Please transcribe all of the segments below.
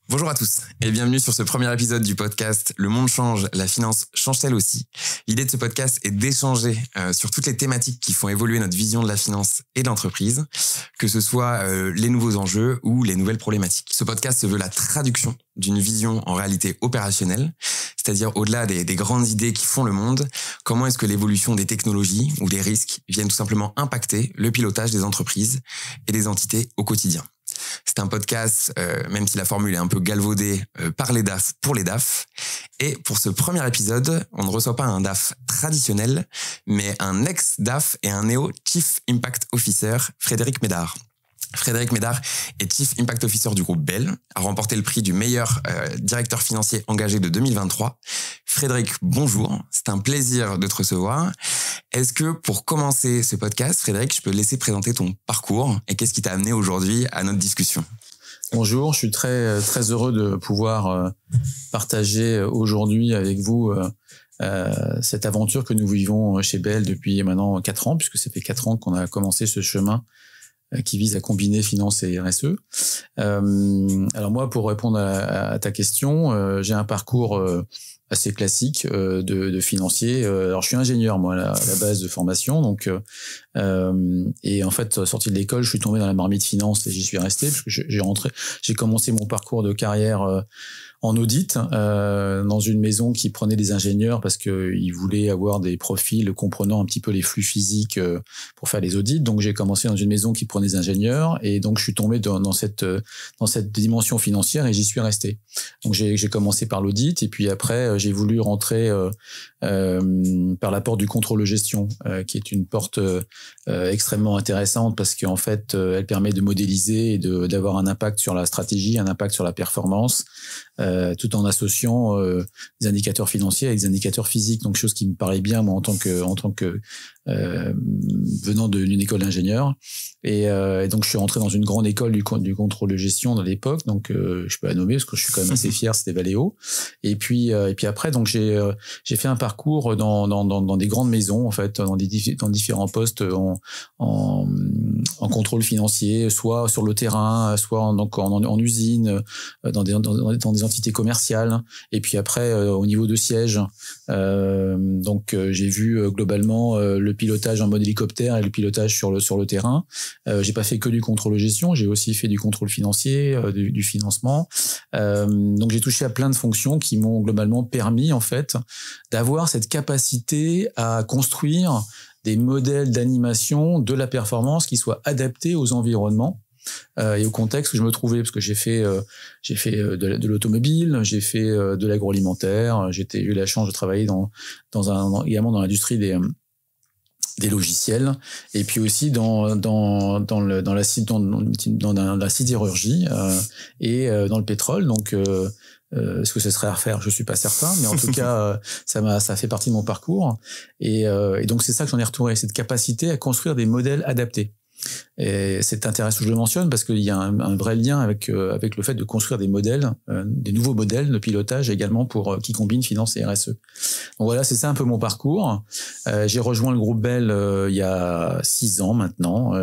Bonjour à tous et bienvenue sur ce premier épisode du podcast « Le monde change, la finance change-t-elle aussi ?» L'idée de ce podcast est d'échanger sur toutes les thématiques qui font évoluer notre vision de la finance et de l'entreprise, que ce soit les nouveaux enjeux ou les nouvelles problématiques. Ce podcast se veut la traduction d'une vision en réalité opérationnelle, c'est-à-dire au-delà des grandes idées qui font le monde, comment est-ce que l'évolution des technologies ou des risques viennent tout simplement impacter le pilotage des entreprises et des entités au quotidien. C'est un podcast, même si la formule est un peu galvaudée, par les DAF pour les DAF. Et pour ce premier épisode, on ne reçoit pas un DAF traditionnel, mais un ex-DAF et un néo-Chief Impact Officer, Frédéric Médard. Frédéric Médard est Chief Impact Officer du groupe Bell, a remporté le prix du meilleur directeur financier engagé de 2023. Frédéric, bonjour, c'est un plaisir de te recevoir. Est-ce que pour commencer ce podcast, Frédéric, je peux te laisser présenter ton parcours et qu'est-ce qui t'a amené aujourd'hui à notre discussion ? Bonjour, je suis très heureux de pouvoir partager aujourd'hui avec vous cette aventure que nous vivons chez Bell depuis maintenant 4 ans, puisque ça fait 4 ans qu'on a commencé ce chemin qui vise à combiner finance et RSE. Alors moi, pour répondre à ta question, j'ai un parcours assez classique de financier. Alors je suis ingénieur moi à la base de formation, donc et en fait sorti de l'école, je suis tombé dans la marmite finance et j'y suis resté parce que j'ai commencé mon parcours de carrière en audit dans une maison qui prenait des ingénieurs parce qu'ils voulaient avoir des profils comprenant un petit peu les flux physiques pour faire les audits. Donc j'ai commencé dans une maison qui prenait des ingénieurs et donc je suis tombé dans cette dimension financière et j'y suis resté. Donc j'ai commencé par l'audit et puis après j'ai voulu rentrer par la porte du contrôle de gestion qui est une porte extrêmement intéressante parce qu'en fait elle permet de modéliser et d'avoir un impact sur la stratégie, un impact sur la performance, tout en associant des indicateurs financiers avec des indicateurs physiques, donc chose qui me paraît bien moi en tant que venant d'une école d'ingénieur et donc je suis rentré dans une grande école du contrôle de gestion de l'époque, donc je peux la nommer parce que je suis quand même assez fier, c'était Valeo. Et puis après donc j'ai fait un parcours dans des grandes maisons en fait, dans différents postes en contrôle financier, soit sur le terrain, soit en usine, dans des entités commerciales, et puis après au niveau de siège. Donc j'ai vu globalement le pilotage en mode hélicoptère et le pilotage sur le terrain. J'ai pas fait que du contrôle de gestion, j'ai aussi fait du contrôle financier, du financement. Donc j'ai touché à plein de fonctions qui m'ont globalement permis en fait d'avoir cette capacité à construire des modèles d'animation de la performance qui soient adaptés aux environnements et au contexte où je me trouvais, parce que j'ai fait de l'automobile, j'ai fait de l'agroalimentaire, j'ai eu la chance de travailler également dans l'industrie des logiciels, et puis aussi dans la sidérurgie et dans le pétrole. Donc est-ce que ce serait à refaire? Je suis pas certain, mais en tout cas ça fait partie de mon parcours et donc c'est ça que j'en ai retiré, cette capacité à construire des modèles adaptés. Et c'est intéressant que je le mentionne parce qu'il y a un vrai lien avec le fait de construire des modèles, des nouveaux modèles de pilotage également qui combinent finance et RSE. Donc voilà, c'est ça un peu mon parcours. J'ai rejoint le groupe Bell il y a 6 ans maintenant.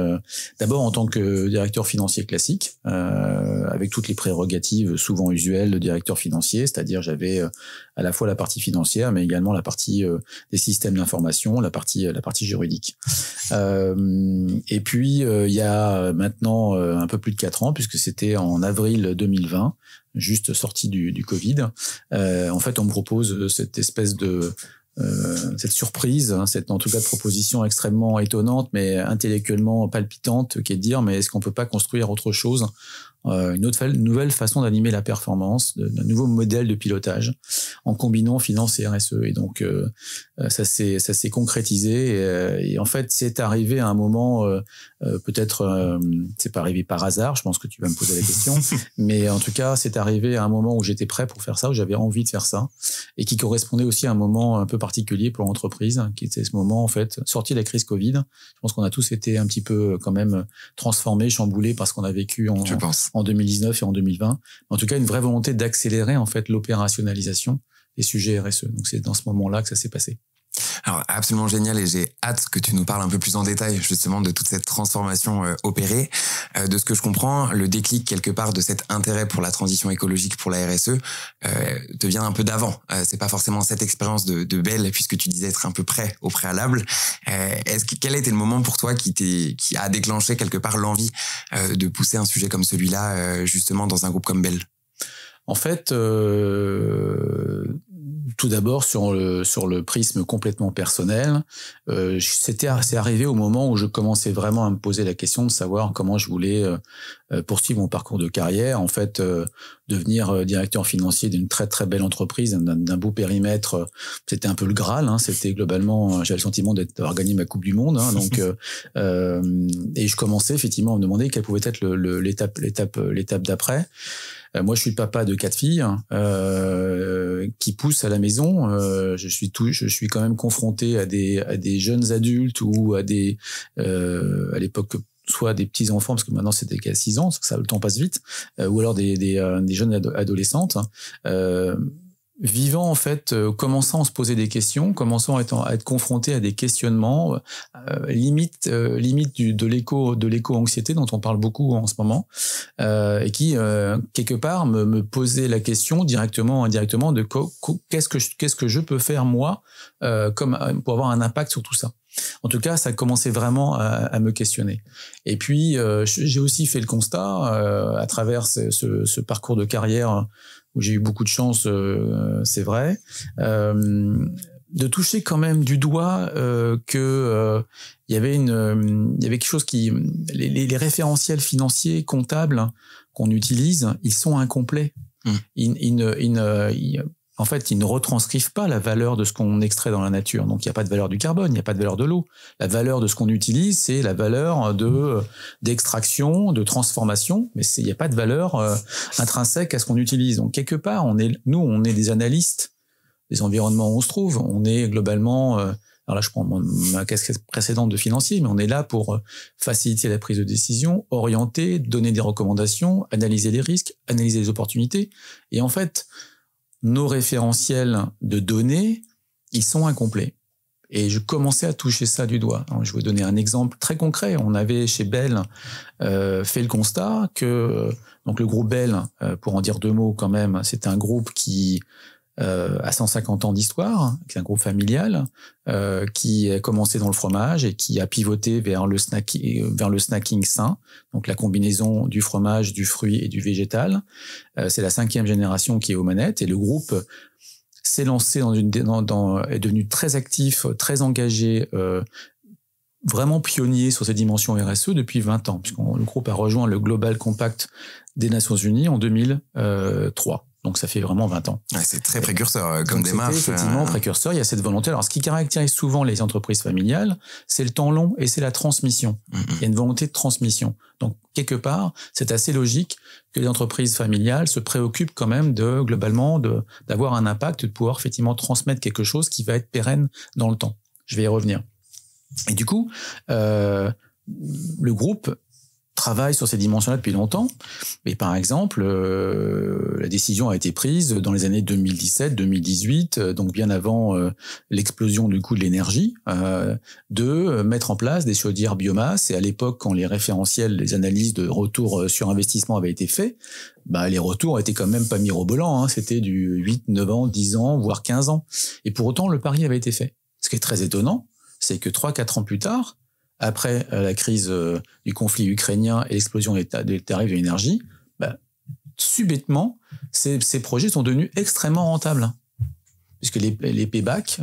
D'abord en tant que directeur financier classique, avec toutes les prérogatives souvent usuelles de directeur financier, c'est-à-dire j'avais à la fois la partie financière, mais également la partie des systèmes d'information, la partie juridique. Et puis il y a maintenant un peu plus de 4 ans, puisque c'était en avril 2020, juste sorti du Covid. En fait, on me propose cette espèce de cette surprise, en tout cas de proposition extrêmement étonnante, mais intellectuellement palpitante, qui est de dire mais est-ce qu'on peut pas construire autre chose, une nouvelle façon d'animer la performance, d'un nouveau modèle de pilotage en combinant finance et RSE. Et donc ça s'est concrétisé et en fait c'est arrivé à un moment peut-être c'est pas arrivé par hasard, je pense que tu vas me poser la question, mais en tout cas c'est arrivé à un moment où j'étais prêt pour faire ça, où j'avais envie de faire ça et qui correspondait aussi à un moment un peu particulier pour l'entreprise, qui était ce moment en fait sorti de la crise Covid. Je pense qu'on a tous été un petit peu quand même transformés, chamboulés par ce qu'on a vécu en 2019 et en 2020. En tout cas, une vraie volonté d'accélérer en fait l'opérationnalisation des sujets RSE. Donc c'est dans ce moment-là que ça s'est passé. Alors, absolument génial, et j'ai hâte que tu nous parles un peu plus en détail justement de toute cette transformation opérée. De ce que je comprends, le déclic quelque part de cet intérêt pour la transition écologique, pour la RSE, te vient un peu d'avant. C'est pas forcément cette expérience de Bell, puisque tu disais être un peu prêt au préalable. Quel a été le moment pour toi qui a déclenché quelque part l'envie de pousser un sujet comme celui-là justement dans un groupe comme Bell? En fait, tout d'abord sur le prisme complètement personnel, c'est arrivé au moment où je commençais vraiment à me poser la question de savoir comment je voulais poursuivre mon parcours de carrière. En fait, devenir directeur financier d'une très très belle entreprise, d'un beau périmètre, c'était un peu le Graal. C'était globalement, j'avais le sentiment d'avoir gagné ma Coupe du Monde. Donc, et je commençais effectivement à me demander quelle pouvait être l'étape d'après. Moi, je suis le papa de 4 filles qui poussent à la maison. Je suis quand même confronté à des jeunes adultes ou à à l'époque soit des petits enfants, parce que maintenant c'était qu'à 6 ans, parce que le temps passe vite, ou alors des jeunes adolescentes. Vivant en fait, commençant à se poser des questions, commençant à être confronté à des questionnements, limite de l'éco-anxiété dont on parle beaucoup en ce moment, et qui quelque part me posait la question directement, indirectement de qu'est-ce que je peux faire moi pour avoir un impact sur tout ça. En tout cas, ça commençait vraiment à me questionner. Et puis, j'ai aussi fait le constat à travers ce parcours de carrière où j'ai eu beaucoup de chance, c'est vrai, de toucher quand même du doigt que il y avait quelque chose qui les référentiels financiers comptables qu'on utilise, ils sont incomplets. En fait, ils ne retranscrivent pas la valeur de ce qu'on extrait dans la nature. Donc, il n'y a pas de valeur du carbone, il n'y a pas de valeur de l'eau. La valeur de ce qu'on utilise, c'est la valeur d'extraction, de transformation, mais il n'y a pas de valeur intrinsèque à ce qu'on utilise. Donc, quelque part, on est des analystes des environnements où on se trouve. On est globalement... alors là, je prends ma casquette précédente de financier, mais on est là pour faciliter la prise de décision, orienter, donner des recommandations, analyser les risques, analyser les opportunités. Et en fait... nos référentiels de données, ils sont incomplets. Et je commençais à toucher ça du doigt. Je vais vous donner un exemple très concret. On avait chez Bell fait le constat que donc le groupe Bell, pour en dire 2 mots quand même, c'est un groupe qui a 150 ans d'histoire, qui est un groupe familial, qui a commencé dans le fromage et qui a pivoté vers le snacking sain, donc la combinaison du fromage, du fruit et du végétal. C'est la 5e génération qui est aux manettes et le groupe s'est lancé est devenu très actif, très engagé, vraiment pionnier sur ces dimensions RSE depuis 20 ans, puisque le groupe a rejoint le Global Compact des Nations Unies en 2003. Donc ça fait vraiment 20 ans. Ouais, c'est très précurseur comme démarche. Effectivement, précurseur, il y a cette volonté. Alors ce qui caractérise souvent les entreprises familiales, c'est le temps long et c'est la transmission. Il y a une volonté de transmission. Donc quelque part, c'est assez logique que les entreprises familiales se préoccupent quand même globalement d'avoir un impact, de pouvoir effectivement transmettre quelque chose qui va être pérenne dans le temps. Je vais y revenir. Et du coup, le groupe travaille sur ces dimensions-là depuis longtemps. Mais par exemple, la décision a été prise dans les années 2017-2018, donc bien avant l'explosion du coût de l'énergie, de mettre en place des chaudières biomasse. Et à l'époque, quand les référentiels, les analyses de retour sur investissement avaient été faits, les retours étaient quand même pas mirobolants. C'était du 8, 9 ans, 10 ans, voire 15 ans. Et pour autant, le pari avait été fait. Ce qui est très étonnant, c'est que 3-4 ans plus tard, après la crise du conflit ukrainien et l'explosion des tarifs de l'énergie, subitement, ces projets sont devenus extrêmement rentables. Puisque les paybacks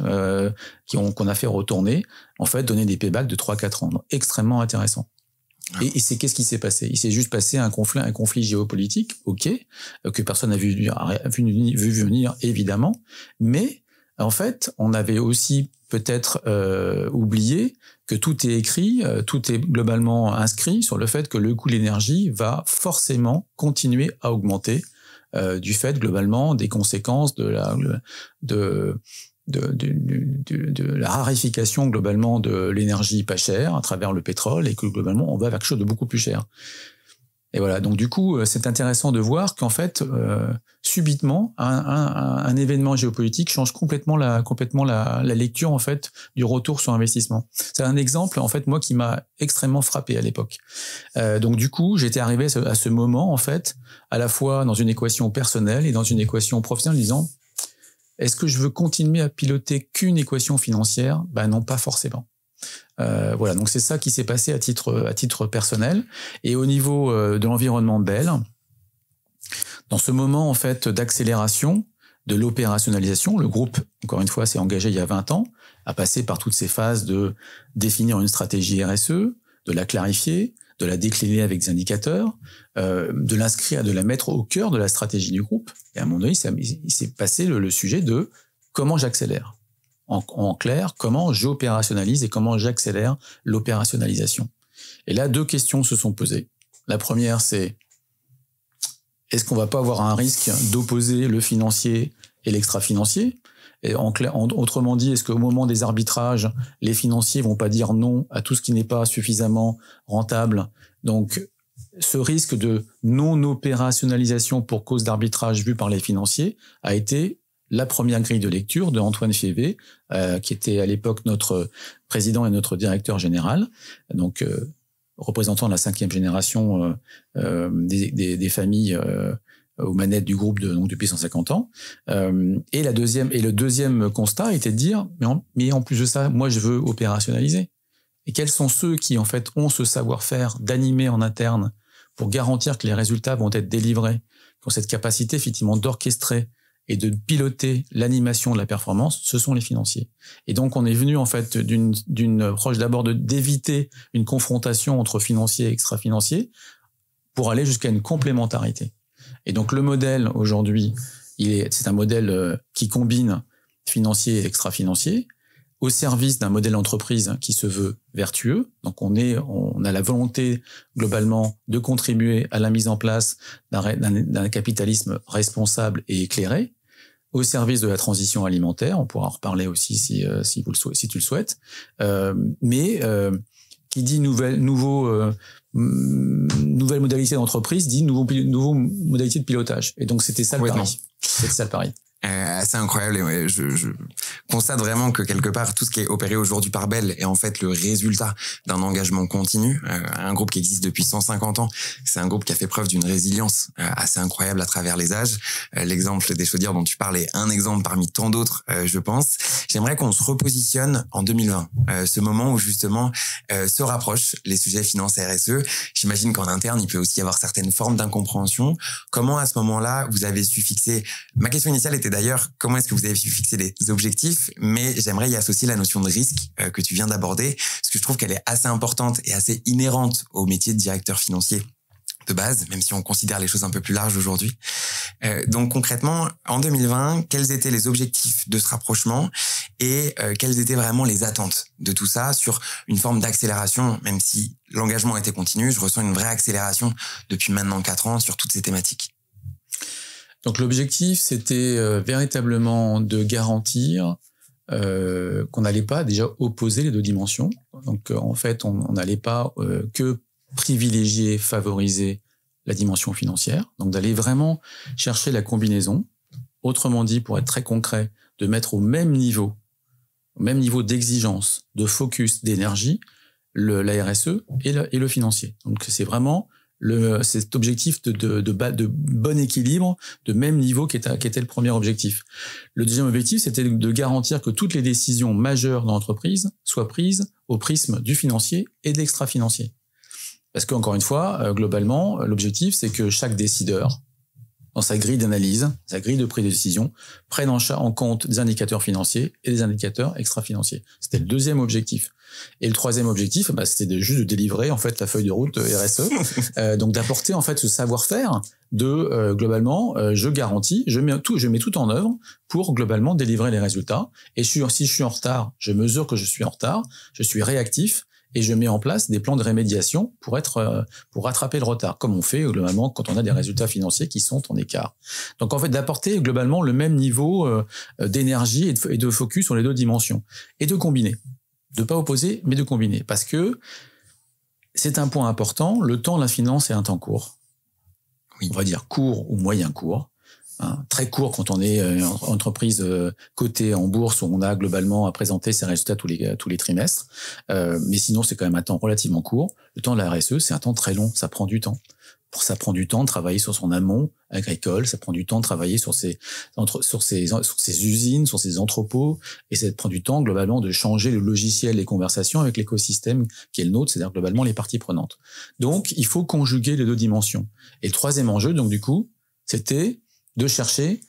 qu'on a fait retourner, en fait, donnaient des paybacks de 3-4 ans. Donc, extrêmement intéressant. Et qu'est-ce qui s'est passé? Il s'est juste passé un conflit géopolitique, que personne n'a vu venir, évidemment. Mais, en fait, on avait aussi peut-être oublié que tout est écrit, tout est globalement inscrit sur le fait que le coût de l'énergie va forcément continuer à augmenter du fait globalement des conséquences de la raréfication globalement de l'énergie pas chère à travers le pétrole et que globalement on va vers quelque chose de beaucoup plus cher. Et voilà, donc du coup, c'est intéressant de voir qu'en fait, subitement, un événement géopolitique change complètement la lecture en fait du retour sur investissement. C'est un exemple en fait moi qui m'a extrêmement frappé à l'époque. Donc du coup, j'étais arrivé à ce moment en fait, à la fois dans une équation personnelle et dans une équation professionnelle, en disant est-ce que je veux continuer à piloter qu'une équation financière ? Ben non, pas forcément. Voilà, donc c'est ça qui s'est passé à titre personnel. Et au niveau de l'environnement de Bell, dans ce moment en fait d'accélération de l'opérationnalisation, le groupe, encore une fois, s'est engagé il y a 20 ans, a passé par toutes ces phases de définir une stratégie RSE, de la clarifier, de la décliner avec des indicateurs, de l'inscrire, de la mettre au cœur de la stratégie du groupe. Et à un moment donné, il s'est passé le sujet de comment j'accélère. En clair, comment j'opérationnalise et comment j'accélère l'opérationnalisation. Et là, 2 questions se sont posées. La première, c'est est-ce qu'on va pas avoir un risque d'opposer le financier et l'extra-financier ? Et autrement dit, est-ce qu'au moment des arbitrages, les financiers vont pas dire non à tout ce qui n'est pas suffisamment rentable ? Donc, ce risque de non-opérationnalisation pour cause d'arbitrage vu par les financiers a été la première grille de lecture de Antoine Févé, qui était à l'époque notre président et notre directeur général, donc représentant de la 5e génération des familles aux manettes du groupe donc depuis 150 ans. Et le deuxième constat était de dire, mais en plus de ça, moi je veux opérationnaliser. Et quels sont ceux qui en fait ont ce savoir-faire d'animer en interne pour garantir que les résultats vont être délivrés, qui ont cette capacité effectivement d'orchestrer et de piloter l'animation de la performance, ce sont les financiers. Et donc, on est venu, en fait, d'une approche d'abord d'éviter une confrontation entre financiers et extra-financiers pour aller jusqu'à une complémentarité. Et donc, le modèle, aujourd'hui, c'est un modèle qui combine financier et extra-financier au service d'un modèle d'entreprise qui se veut vertueux. Donc, on a la volonté, globalement, de contribuer à la mise en place d'un capitalisme responsable et écléré, au service de la transition alimentaire. On pourra en reparler aussi si tu le souhaites. Mais qui dit nouvelle modalité d'entreprise dit nouveau modalité de pilotage. Et donc c'était ça le pari. C'était ça le pari. Assez incroyable. Et ouais, je constate vraiment que quelque part tout ce qui est opéré aujourd'hui par Bell est en fait le résultat d'un engagement continu. Un groupe qui existe depuis 150 ans. C'est un groupe qui a fait preuve d'une résilience assez incroyable à travers les âges. L'exemple des chaudières dont tu parles est un exemple parmi tant d'autres, je pense. J'aimerais qu'on se repositionne en 2020, ce moment où justement se rapprochent les sujets finance et RSE. J'imagine qu'en interne, il peut aussi y avoir certaines formes d'incompréhension. Comment à ce moment-là vous avez su fixer... Ma question initiale était d'ailleurs, comment est-ce que vous avez su fixer les objectifs ? Mais j'aimerais y associer la notion de risque que tu viens d'aborder, parce que je trouve qu'elle est assez importante et assez inhérente au métier de directeur financier de base, même si on considère les choses un peu plus larges aujourd'hui. Donc concrètement, en 2020, quels étaient les objectifs de ce rapprochement et quelles étaient vraiment les attentes de tout ça sur une forme d'accélération, même si l'engagement était continu, je ressens une vraie accélération depuis maintenant 4 ans sur toutes ces thématiques. Donc l'objectif, c'était véritablement de garantir qu'on n'allait pas déjà opposer les 2 dimensions. Donc en fait, on n'allait pas que privilégier, favoriser la dimension financière. Donc d'aller vraiment chercher la combinaison. Autrement dit, pour être très concret, de mettre au même niveau d'exigence, de focus, d'énergie, la RSE et le financier. Donc c'est vraiment cet objectif de bon équilibre, de même niveau qui était le premier objectif. Le deuxième objectif, c'était de garantir que toutes les décisions majeures dans l'entreprise soient prises au prisme du financier et de l'extra-financier. Parce qu'encore une fois, globalement, l'objectif, c'est que chaque décideur, dans sa grille d'analyse, sa grille de prise de décision, prenne en compte des indicateurs financiers et des indicateurs extra-financiers. C'était le deuxième objectif. Et le troisième objectif, c'était juste de délivrer en fait la feuille de route RSE, donc d'apporter en fait ce savoir-faire de globalement, je garantis, je mets tout en œuvre pour globalement délivrer les résultats. Et si je suis en retard, je mesure que je suis en retard, je suis réactif. Et je mets en place des plans de rémédiation pour rattraper le retard, comme on fait globalement quand on a des résultats financiers qui sont en écart. Donc en fait, d'apporter globalement le même niveau d'énergie et de focus sur les 2 dimensions. Et de combiner. De pas opposer, mais de combiner. Parce que c'est un point important, le temps de la finance est un temps court. on va dire court ou moyen court. Hein, très court quand on est une entreprise cotée en bourse où on a globalement à présenter ses résultats tous les trimestres. Mais sinon, c'est quand même un temps relativement court. Le temps de la RSE, c'est un temps très long. Ça prend du temps. Ça prend du temps de travailler sur son amont agricole. Ça prend du temps de travailler sur ses usines, sur ses entrepôts. Et ça prend du temps globalement de changer le logiciel, les conversations avec l'écosystème qui est le nôtre, c'est-à-dire globalement les parties prenantes. Donc, il faut conjuguer les deux dimensions. Et le troisième enjeu, donc du coup, c'était de chercher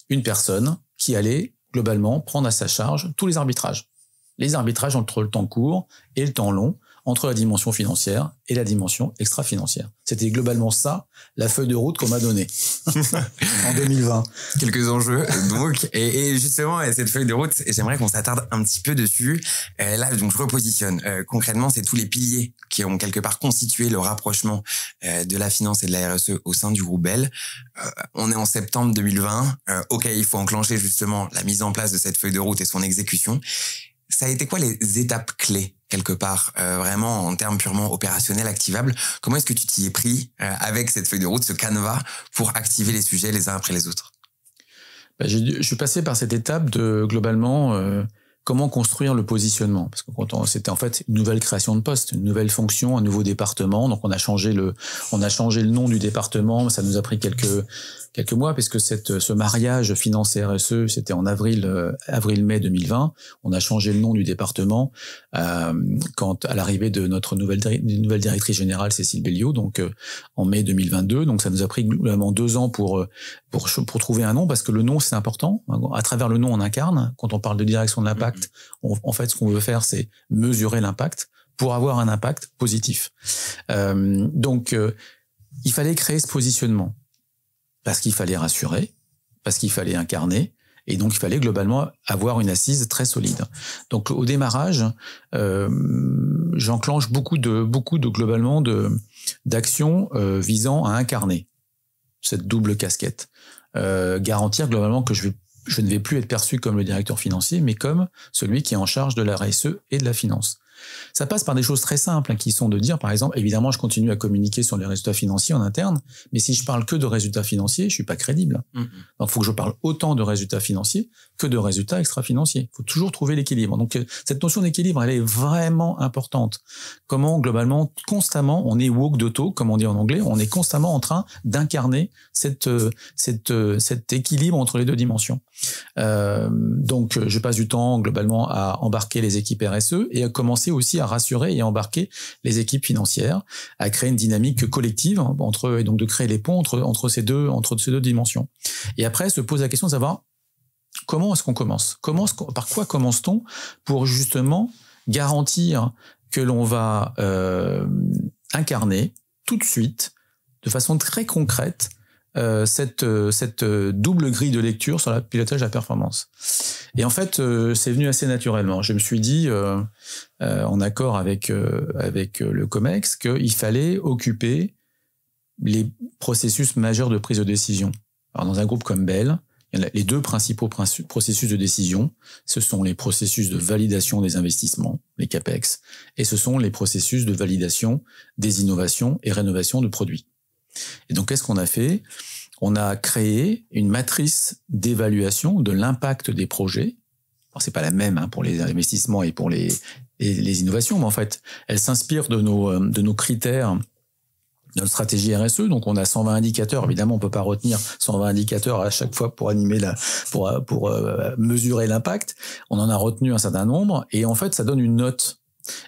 une personne qui allait globalement prendre à sa charge tous les arbitrages. Les arbitrages entre le temps court et le temps long, entre la dimension financière et la dimension extra-financière. C'était globalement ça, la feuille de route qu'on m'a donnée en 2020. Quelques enjeux, donc. Et justement, cette feuille de route, j'aimerais qu'on s'attarde un petit peu dessus. Là, donc, je repositionne. Concrètement, c'est tous les piliers qui ont quelque part constitué le rapprochement de la finance et de la RSE au sein du groupe Bell. On est en septembre 2020. OK, il faut enclencher justement la mise en place de cette feuille de route et son exécution. Ça a été quoi les étapes clés, quelque part, vraiment en termes purement opérationnels, activables? Comment est-ce que tu t'y es pris avec cette feuille de route, ce canevas, pour activer les sujets les uns après les autres? Je suis passé par cette étape de, globalement, comment construire le positionnement. Parce que c'était en fait une nouvelle création de poste, une nouvelle fonction, un nouveau département. Donc on a changé le nom du département. Ça nous a pris quelques mois, parce que ce mariage finance et RSE, c'était en avril-mai 2020. On a changé le nom du département quand à l'arrivée de notre nouvelle directrice générale, Cécile Belliot, donc en mai 2022. Donc ça nous a pris globalement 2 ans pour trouver un nom, parce que le nom, c'est important. À travers le nom, on incarne. Quand on parle de direction de l'impact, en fait, ce qu'on veut faire, c'est mesurer l'impact pour avoir un impact positif. Donc, il fallait créer ce positionnement. Parce qu'il fallait rassurer, parce qu'il fallait incarner, et donc il fallait globalement avoir une assise très solide. Donc au démarrage, j'enclenche beaucoup de globalement d'actions visant à incarner cette double casquette, garantir globalement que je ne vais plus être perçu comme le directeur financier, mais comme celui qui est en charge de la RSE et de la finance. Ça passe par des choses très simples, qui sont de dire, par exemple, évidemment, je continue à communiquer sur les résultats financiers en interne, mais si je parle que de résultats financiers, je suis pas crédible. Donc, il faut que je parle autant de résultats financiers que de résultats extra-financiers. Il faut toujours trouver l'équilibre. Donc, cette notion d'équilibre, elle est vraiment importante. Comment, globalement, constamment, on est walk the talk, comme on dit en anglais, on est constamment en train d'incarner cet équilibre entre les deux dimensions. Donc, je passe du temps, globalement, à embarquer les équipes RSE et à commencer aussi à rassurer et à embarquer les équipes financières, à créer une dynamique collective et donc de créer les ponts entre ces deux dimensions. Et après, se pose la question de savoir comment est-ce qu'on commence? Par quoi commence-t-on pour justement garantir que l'on va incarner tout de suite, de façon très concrète, cette double grille de lecture sur le pilotage de la performance. Et en fait, c'est venu assez naturellement. Je me suis dit, en accord avec le COMEX, qu'il fallait occuper les processus majeurs de prise de décision. Alors, dans un groupe comme Bell, les 2 principaux processus de décision, ce sont les processus de validation des investissements, les CAPEX, et ce sont les processus de validation des innovations et rénovations de produits. Et donc, qu'est-ce qu'on a fait? On a créé une matrice d'évaluation de l'impact des projets. Alors, c'est pas la même pour les investissements et pour les innovations, mais en fait, elle s'inspire de nos critères, de notre stratégie RSE. Donc, on a 120 indicateurs. Évidemment, on peut pas retenir 120 indicateurs à chaque fois pour pour mesurer l'impact. On en a retenu un certain nombre, et en fait, ça donne une note.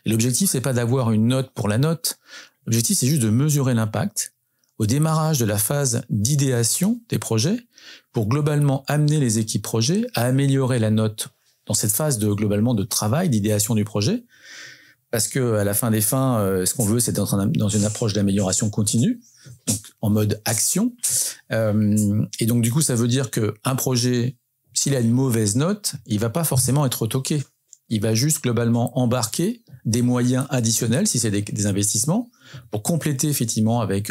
Et l'objectif, c'est pas d'avoir une note pour la note. L'objectif, c'est juste de mesurer l'impact au démarrage de la phase d'idéation des projets, pour globalement amener les équipes projets à améliorer la note dans cette phase globalement de travail, d'idéation du projet, parce que à la fin des fins, ce qu'on veut, c'est d'être dans une approche d'amélioration continue, donc en mode action. Et donc du coup, ça veut dire que un projet, s'il a une mauvaise note, il va pas forcément être retoqué. Il va juste globalement embarquer des moyens additionnels, si c'est des investissements, pour compléter effectivement avec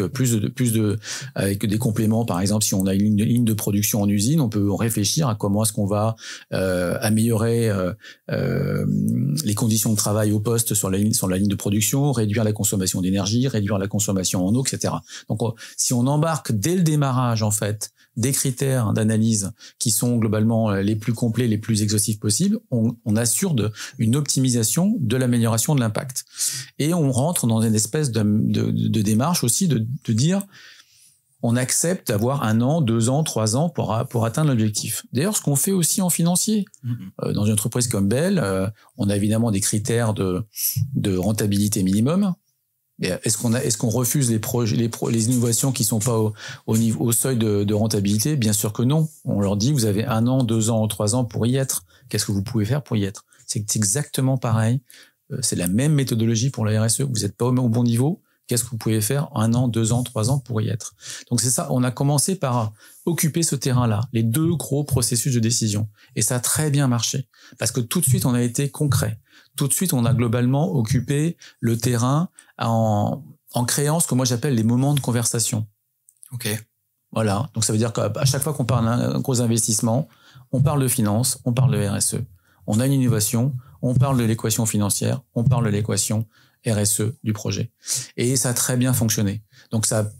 avec des compléments. Par exemple, si on a une ligne de production en usine, on peut réfléchir à comment est-ce qu'on va améliorer les conditions de travail au poste sur la ligne de production, réduire la consommation d'énergie, réduire la consommation en eau, etc. Donc, si on embarque dès le démarrage, en fait, des critères d'analyse qui sont globalement les plus complets, les plus exhaustifs possibles, on assure une optimisation de l'amélioration de l'impact. Et on rentre dans une espèce de démarche aussi de dire on accepte d'avoir 1 an, 2 ans, 3 ans pour atteindre l'objectif. D'ailleurs, ce qu'on fait aussi en financier. Dans une entreprise comme Bell, on a évidemment des critères de rentabilité minimum. Est-ce qu'on refuse les innovations qui sont pas au seuil de rentabilité? Bien sûr que non. On leur dit, vous avez 1 an, 2 ans, 3 ans pour y être. Qu'est-ce que vous pouvez faire pour y être? C'est exactement pareil. C'est la même méthodologie pour la RSE. Vous n'êtes pas au bon niveau. Qu'est-ce que vous pouvez faire 1 an, 2 ans, 3 ans pour y être? Donc c'est ça. On a commencé par occuper ce terrain-là, les 2 gros processus de décision. Et ça a très bien marché. Parce que tout de suite, on a été concret. Tout de suite, on a globalement occupé le terrain en créant ce que moi j'appelle les moments de conversation. Ok. Voilà. Donc ça veut dire qu'à chaque fois qu'on parle d'un gros investissement, on parle de finance, on parle de RSE. On a une innovation, on parle de l'équation financière, on parle de l'équation RSE du projet. Et ça a très bien fonctionné. Donc ça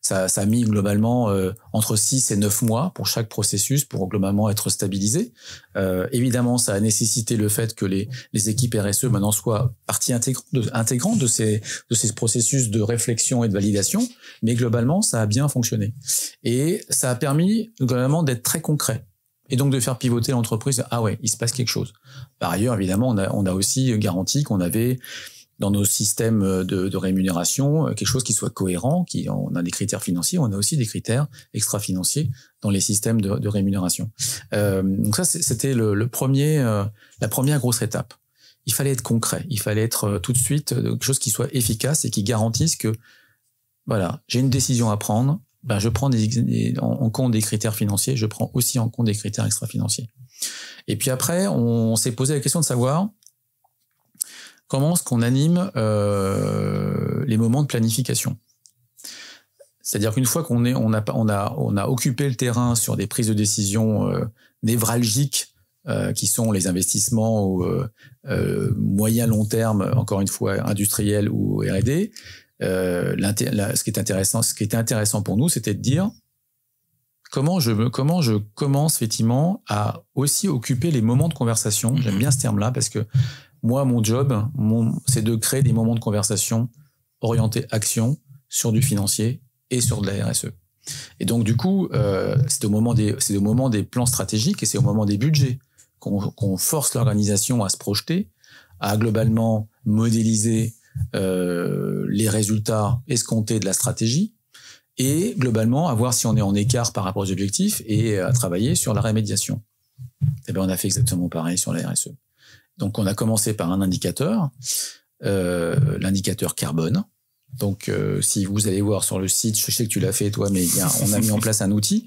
a mis globalement entre 6 et 9 mois pour chaque processus pour globalement être stabilisé. Évidemment, ça a nécessité le fait que les équipes RSE maintenant soient partie intégrante de ces processus de réflexion et de validation, mais globalement, ça a bien fonctionné. Et ça a permis globalement d'être très concret. Et donc de faire pivoter l'entreprise. Ah ouais, il se passe quelque chose. Par ailleurs, évidemment, on a aussi garanti qu'on avait dans nos systèmes de rémunération quelque chose qui soit cohérent. On a des critères financiers, on a aussi des critères extra-financiers dans les systèmes de rémunération. Donc ça, c'était la première grosse étape. Il fallait être concret, il fallait être tout de suite quelque chose qui soit efficace et qui garantisse que voilà, j'ai une décision à prendre. Ben, je prends en compte des critères financiers, je prends aussi en compte des critères extra-financiers. Et puis après, on s'est posé la question de savoir comment est-ce qu'on anime les moments de planification. C'est-à-dire qu'une fois qu'on a occupé le terrain sur des prises de décision névralgiques qui sont les investissements au moyen long terme, encore une fois industriels ou R&D, ce qui était intéressant pour nous, c'était de dire comment je commence effectivement à aussi occuper les moments de conversation. J'aime bien ce terme-là parce que moi, mon job, c'est de créer des moments de conversation orientés action sur du financier et sur de la RSE. Et donc, du coup, c'est au moment des plans stratégiques et c'est au moment des budgets qu'on force l'organisation à se projeter, à globalement modéliser les résultats escomptés de la stratégie et globalement à voir si on est en écart par rapport aux objectifs et à travailler sur la rémédiation. Et bien, on a fait exactement pareil sur la RSE. Donc, on a commencé par un indicateur, l'indicateur carbone. Donc, si vous allez voir sur le site, je sais que tu l'as fait toi, mais on a mis en place un outil.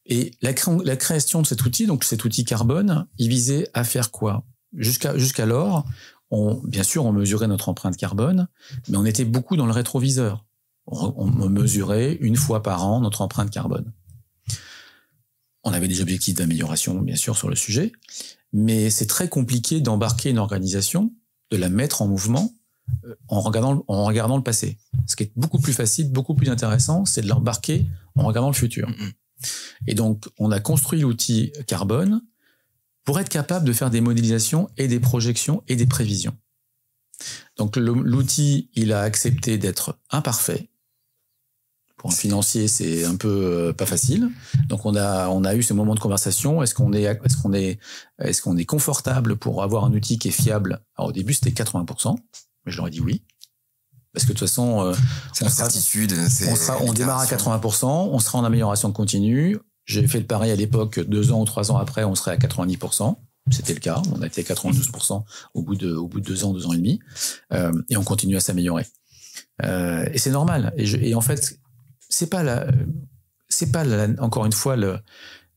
Et la création de cet outil, donc cet outil carbone, il visait à faire quoi? Jusqu'alors, bien sûr, on mesurait notre empreinte carbone, mais on était beaucoup dans le rétroviseur. On mesurait 1 fois par an notre empreinte carbone. On avait des objectifs d'amélioration, bien sûr, sur le sujet, mais c'est très compliqué d'embarquer une organisation, de la mettre en mouvement en regardant le passé. Ce qui est beaucoup plus facile, beaucoup plus intéressant, c'est de l'embarquer en regardant le futur. Et donc, on a construit l'outil carbone pour être capable de faire des modélisations et des projections et des prévisions. Donc, l'outil, il a accepté d'être imparfait. Pour un financier, c'est un peu pas facile. Donc, on a eu ce moment de conversation. Est-ce qu'on est confortable pour avoir un outil qui est fiable? Alors, au début, c'était 80%, mais je leur ai dit oui. Parce que de toute façon, c'est la certitude. On démarre à 80%, on sera en amélioration continue. J'ai fait le pareil à l'époque, 2 ans ou 3 ans après, on serait à 90%. C'était le cas. On a été à 92% au bout de 2 ans, 2 ans et demi. Et on continue à s'améliorer. Et c'est normal. Et en fait, c'est pas encore une fois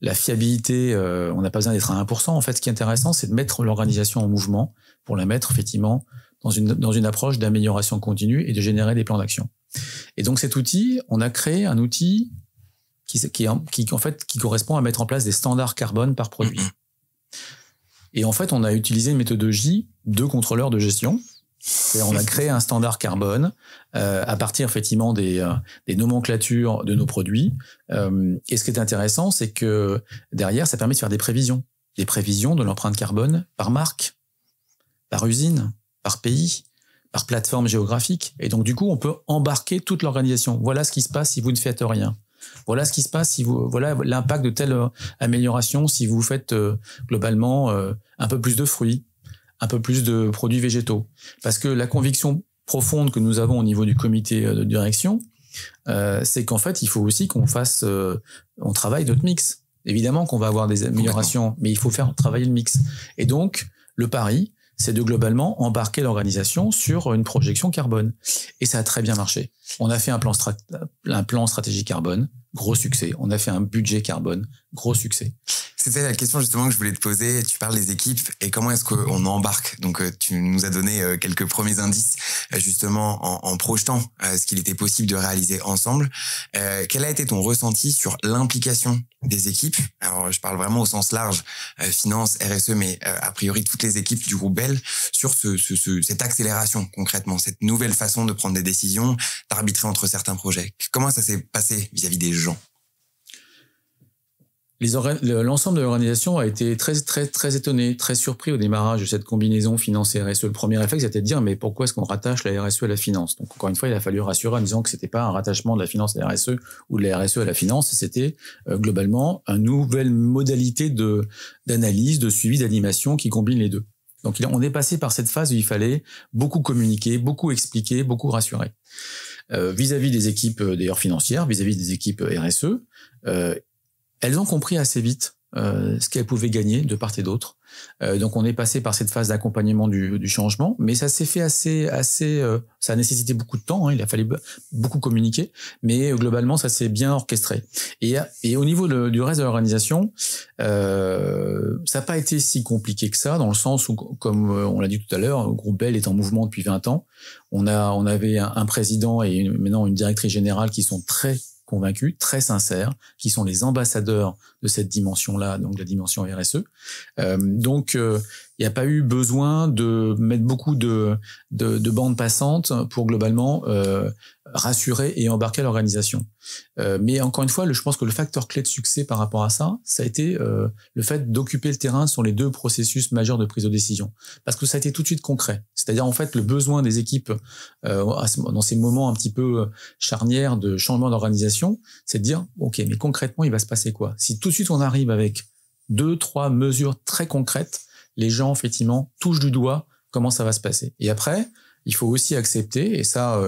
la fiabilité, on n'a pas besoin d'être à 1%. En fait, ce qui est intéressant, c'est de mettre l'organisation en mouvement pour la mettre effectivement dans une approche d'amélioration continue et de générer des plans d'action. Et donc cet outil, on a créé un outil qui correspond à mettre en place des standards carbone par produit. Et en fait, on a utilisé une méthodologie de contrôleur de gestion. On a créé un standard carbone à partir effectivement des nomenclatures de nos produits. Et ce qui est intéressant, c'est que derrière, ça permet de faire des prévisions de l'empreinte carbone par marque, par usine, par pays, par plateforme géographique. Et donc, du coup, on peut embarquer toute l'organisation. Voilà ce qui se passe si vous ne faites rien. Voilà ce qui se passe si voilà l'impact de telle amélioration si vous faites globalement un peu plus de fruits, un peu plus de produits végétaux. Parce que la conviction profonde que nous avons au niveau du comité de direction, c'est qu'en fait, il faut aussi on travaille notre mix. Évidemment qu'on va avoir des améliorations, mais il faut faire travailler le mix. Et donc, le pari, c'est de globalement embarquer l'organisation sur une projection carbone. Et ça a très bien marché. On a fait un plan stratégique carbone, gros succès. On a fait un budget carbone, gros succès. C'était la question justement que je voulais te poser. Tu parles des équipes et comment est-ce qu'on embarque? Donc tu nous as donné quelques premiers indices justement en projetant ce qu'il était possible de réaliser ensemble. Quel a été ton ressenti sur l'implication des équipes? Alors je parle vraiment au sens large, finance, RSE, mais a priori toutes les équipes du groupe Bell sur cette accélération concrètement, cette nouvelle façon de prendre des décisions, d'arbitrer entre certains projets. Comment ça s'est passé vis-à-vis des gens? L'ensemble de l'organisation a été très étonné, très surpris au démarrage de cette combinaison finance et RSE. Le premier réflexe était de dire mais pourquoi est-ce qu'on rattache la RSE à la finance? Donc encore une fois, il a fallu rassurer en disant que c'était pas un rattachement de la finance à la RSE ou de la RSE à la finance, c'était globalement une nouvelle modalité d'analyse, de suivi, d'animation qui combine les deux. Donc on est passé par cette phase où il fallait beaucoup communiquer, beaucoup expliquer, beaucoup rassurer. Vis-à-vis des équipes d'ailleurs financières, vis-à-vis des équipes RSE, elles ont compris assez vite ce qu'elles pouvaient gagner de part et d'autre. Donc on est passé par cette phase d'accompagnement du changement, mais ça s'est fait assez. Ça a nécessité beaucoup de temps. Il a fallu beaucoup communiquer, mais globalement ça s'est bien orchestré. Et au niveau du reste de l'organisation, ça n'a pas été si compliqué que ça, dans le sens où, comme on l'a dit tout à l'heure, le groupe Bell est en mouvement depuis 20 ans. On avait un président et maintenant une directrice générale qui sont très convaincus, très sincères, qui sont les ambassadeurs de cette dimension-là, donc la dimension RSE. Donc, il n'y a pas eu besoin de mettre beaucoup de bandes passantes pour globalement rassurer et embarquer l'organisation. Mais encore une fois, je pense que le facteur clé de succès par rapport à ça, ça a été le fait d'occuper le terrain sur les deux processus majeurs de prise de décision. Parce que ça a été tout de suite concret. C'est-à-dire, en fait, le besoin des équipes dans ces moments un petit peu charnières de changement d'organisation, c'est de dire, OK, mais concrètement, il va se passer quoi? Si tout de suite on arrive avec 2-3 mesures très concrètes, les gens, effectivement, touchent du doigt comment ça va se passer. Et après, il faut aussi accepter, et ça,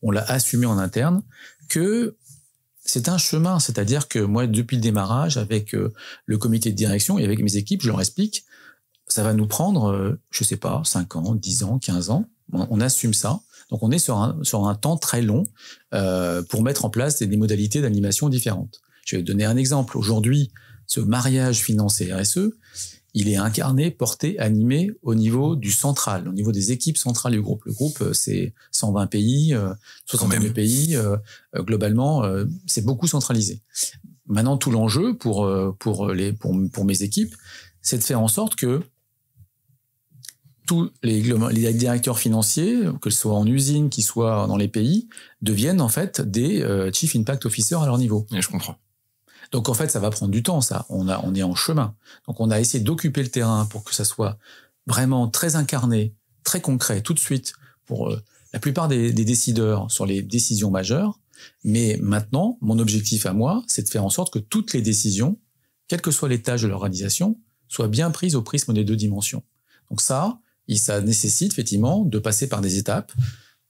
on l'a assumé en interne, que c'est un chemin. C'est-à-dire que moi, depuis le démarrage, avec le comité de direction et avec mes équipes, je leur explique, ça va nous prendre, je sais pas, 5 ans, 10 ans, 15 ans. On assume ça. Donc, on est sur un temps très long pour mettre en place des modalités d'animation différentes. Je vais donner un exemple. Aujourd'hui, ce mariage finance et RSE, il est incarné, porté, animé au niveau du central, au niveau des équipes centrales du groupe. Le groupe, c'est 120 pays, 62 pays. Globalement, c'est beaucoup centralisé. Maintenant, tout l'enjeu pour mes équipes, c'est de faire en sorte que tous les directeurs financiers, que ce soit en usine, qu'ils soient dans les pays, deviennent en fait des Chief Impact Officer à leur niveau. Et je comprends. Donc en fait, ça va prendre du temps, ça. On est en chemin. Donc on a essayé d'occuper le terrain pour que ça soit vraiment très incarné, très concret, tout de suite, pour la plupart des décideurs sur les décisions majeures. Mais maintenant, mon objectif à moi, c'est de faire en sorte que toutes les décisions, quelles que soient les tâches de l'organisation, soient bien prises au prisme des deux dimensions. Donc ça nécessite effectivement de passer par des étapes.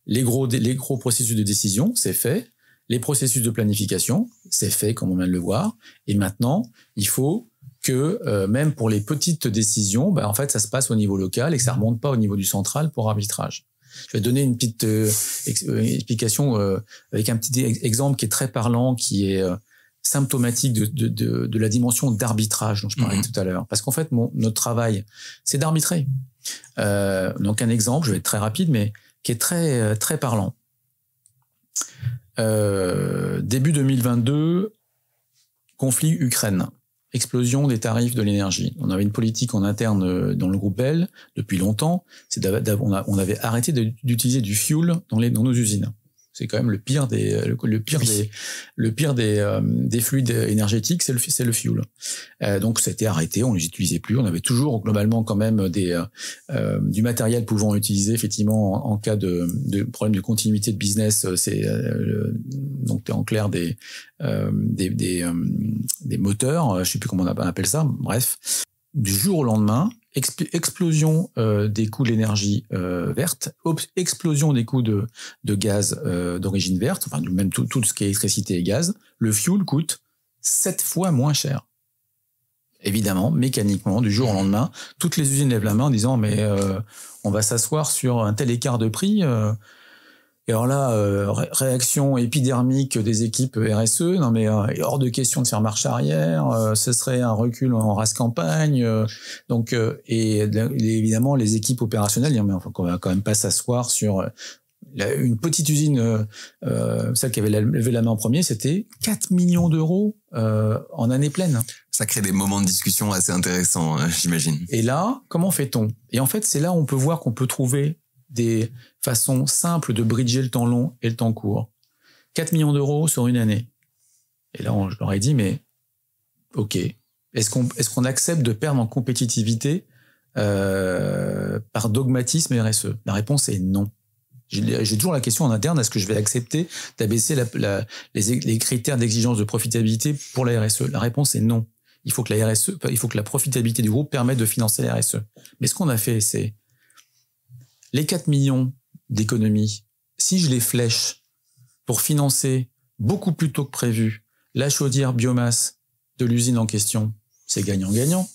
Les gros processus de décision, c'est fait. Les processus de planification, c'est fait, comme on vient de le voir. Et maintenant, il faut que, même pour les petites décisions, en fait, ça se passe au niveau local et que ça remonte pas au niveau du central pour arbitrage. Je vais donner une petite explication avec un petit exemple qui est très parlant, qui est symptomatique de la dimension d'arbitrage dont je parlais tout à l'heure. Parce qu'en fait, notre travail, c'est d'arbitrer. Donc un exemple, je vais être très rapide, mais qui est très, très parlant. Début 2022, conflit Ukraine. Explosion des tarifs de l'énergie. On avait une politique en interne dans le groupe Bell depuis longtemps. On avait arrêté d'utiliser du fuel dans nos usines. C'est quand même le pire des fluides énergétiques, c'est le fuel. Donc ça a été arrêté, on les utilisait plus. On avait toujours globalement quand même du matériel pouvant utiliser effectivement en cas de problème de continuité de business. Donc en clair des moteurs, je sais plus comment on appelle ça. Bref, du jour au lendemain. Explosion des coûts de l'énergie verte, explosion des coûts de gaz d'origine verte, enfin même tout ce qui est électricité et gaz, le fuel coûte 7 fois moins cher. Évidemment, mécaniquement, du jour au lendemain, toutes les usines lèvent la main en disant mais on va s'asseoir sur un tel écart de prix. Et alors là, réaction épidermique des équipes RSE, non mais hors de question de faire marche arrière, ce serait un recul en race campagne. Et évidemment, les équipes opérationnelles disent mais enfin, on va quand même pas s'asseoir sur une petite usine, celle qui avait levé la main en premier, c'était 4 millions d'euros en année pleine. Ça crée des moments de discussion assez intéressants, j'imagine. Et là, comment fait-on? Et en fait, c'est là où on peut voir qu'on peut trouver des façons simples de bridger le temps long et le temps court. 4 millions d'euros sur une année. Et là, je leur ai dit, mais ok, est-ce qu'on accepte de perdre en compétitivité par dogmatisme RSE? La réponse est non. J'ai toujours la question en interne, est-ce que je vais accepter d'abaisser les critères d'exigence de profitabilité pour la RSE? La réponse est non. Il faut que la profitabilité du groupe permette de financer la RSE. Mais ce qu'on a fait, c'est les 4 millions d'économies, si je les flèche pour financer beaucoup plus tôt que prévu la chaudière biomasse de l'usine en question, c'est gagnant-gagnant.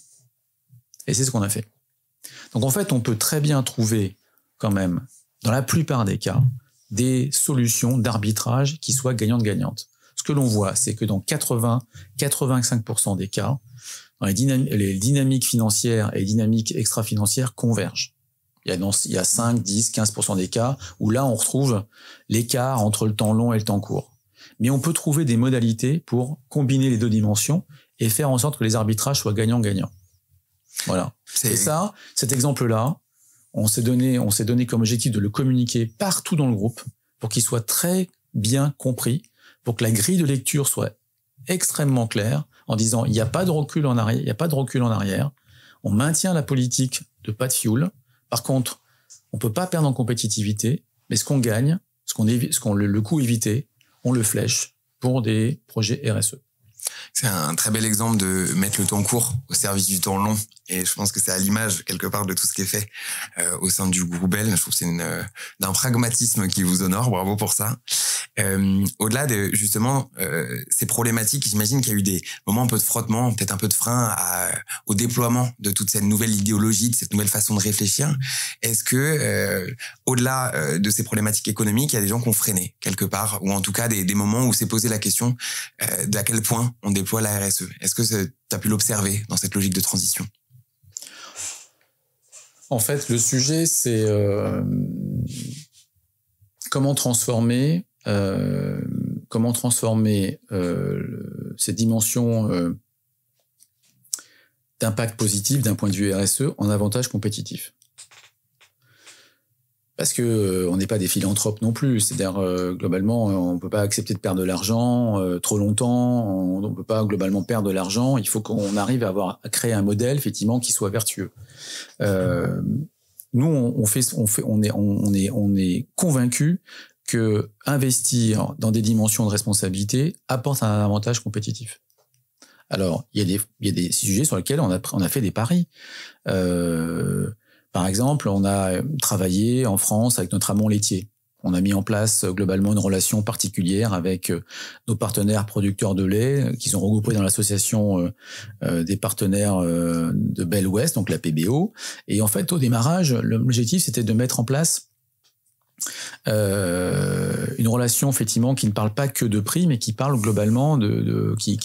Et c'est ce qu'on a fait. Donc en fait, on peut très bien trouver quand même, dans la plupart des cas, des solutions d'arbitrage qui soient gagnantes-gagnantes. Ce que l'on voit, c'est que dans 80-85% des cas, les dynamiques financières et les dynamiques extra-financières convergent. Il y a 5, 10, 15% des cas où là, on retrouve l'écart entre le temps long et le temps court. Mais on peut trouver des modalités pour combiner les deux dimensions et faire en sorte que les arbitrages soient gagnants-gagnants. Voilà. Et ça, cet exemple-là, on s'est donné comme objectif de le communiquer partout dans le groupe pour qu'il soit très bien compris, pour que la grille de lecture soit extrêmement claire en disant il n'y a pas de recul en arrière, on maintient la politique de pas de fuel. Par contre, on peut pas perdre en compétitivité, mais ce qu'on gagne, le coût évité, on le flèche pour des projets RSE. C'est un très bel exemple de mettre le temps court au service du temps long. Et je pense que c'est à l'image, quelque part, de tout ce qui est fait au sein du groupe Bell. Je trouve que c'est d'un pragmatisme qui vous honore. Bravo pour ça. Au-delà de, justement, ces problématiques, j'imagine qu'il y a eu des moments un peu de frottement, peut-être un peu de frein au déploiement de toute cette nouvelle idéologie, de cette nouvelle façon de réfléchir. Est-ce que, au-delà de ces problématiques économiques, il y a des gens qui ont freiné quelque part, ou en tout cas des moments où s'est posé la question d'à quel point on déploie la RSE? Est-ce que tu as pu l'observer dans cette logique de transition? En fait, le sujet, c'est comment transformer ces dimensions d'impact positif d'un point de vue RSE en avantage compétitif. Parce que on n'est pas des philanthropes non plus, c'est-à-dire globalement on peut pas accepter de perdre de l'argent trop longtemps, on peut pas globalement perdre de l'argent, il faut qu'on arrive à créer un modèle effectivement qui soit vertueux. Nous on est convaincus que investir dans des dimensions de responsabilité apporte un avantage compétitif. Alors il y a des sujets sur lesquels on a fait des paris. Par exemple, on a travaillé en France avec notre amont laitier. On a mis en place globalement une relation particulière avec nos partenaires producteurs de lait qui sont regroupés dans l'association des partenaires de Bell Ouest, donc la PBO. Et en fait, au démarrage, l'objectif, c'était de mettre en place une relation effectivement qui ne parle pas que de prix, mais qui parle globalement qui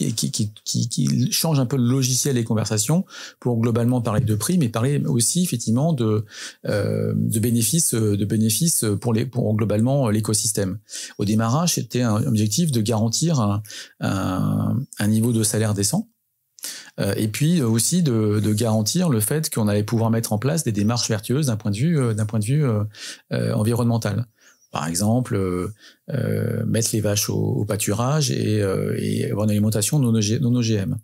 change un peu le logiciel des conversations pour globalement parler de prix, mais parler aussi effectivement de bénéfices pour globalement l'écosystème. Au démarrage, c'était un objectif de garantir un niveau de salaire décent. Et puis aussi de garantir le fait qu'on allait pouvoir mettre en place des démarches vertueuses d'un point de vue environnemental. Par exemple, mettre les vaches au pâturage et avoir une alimentation non OGM.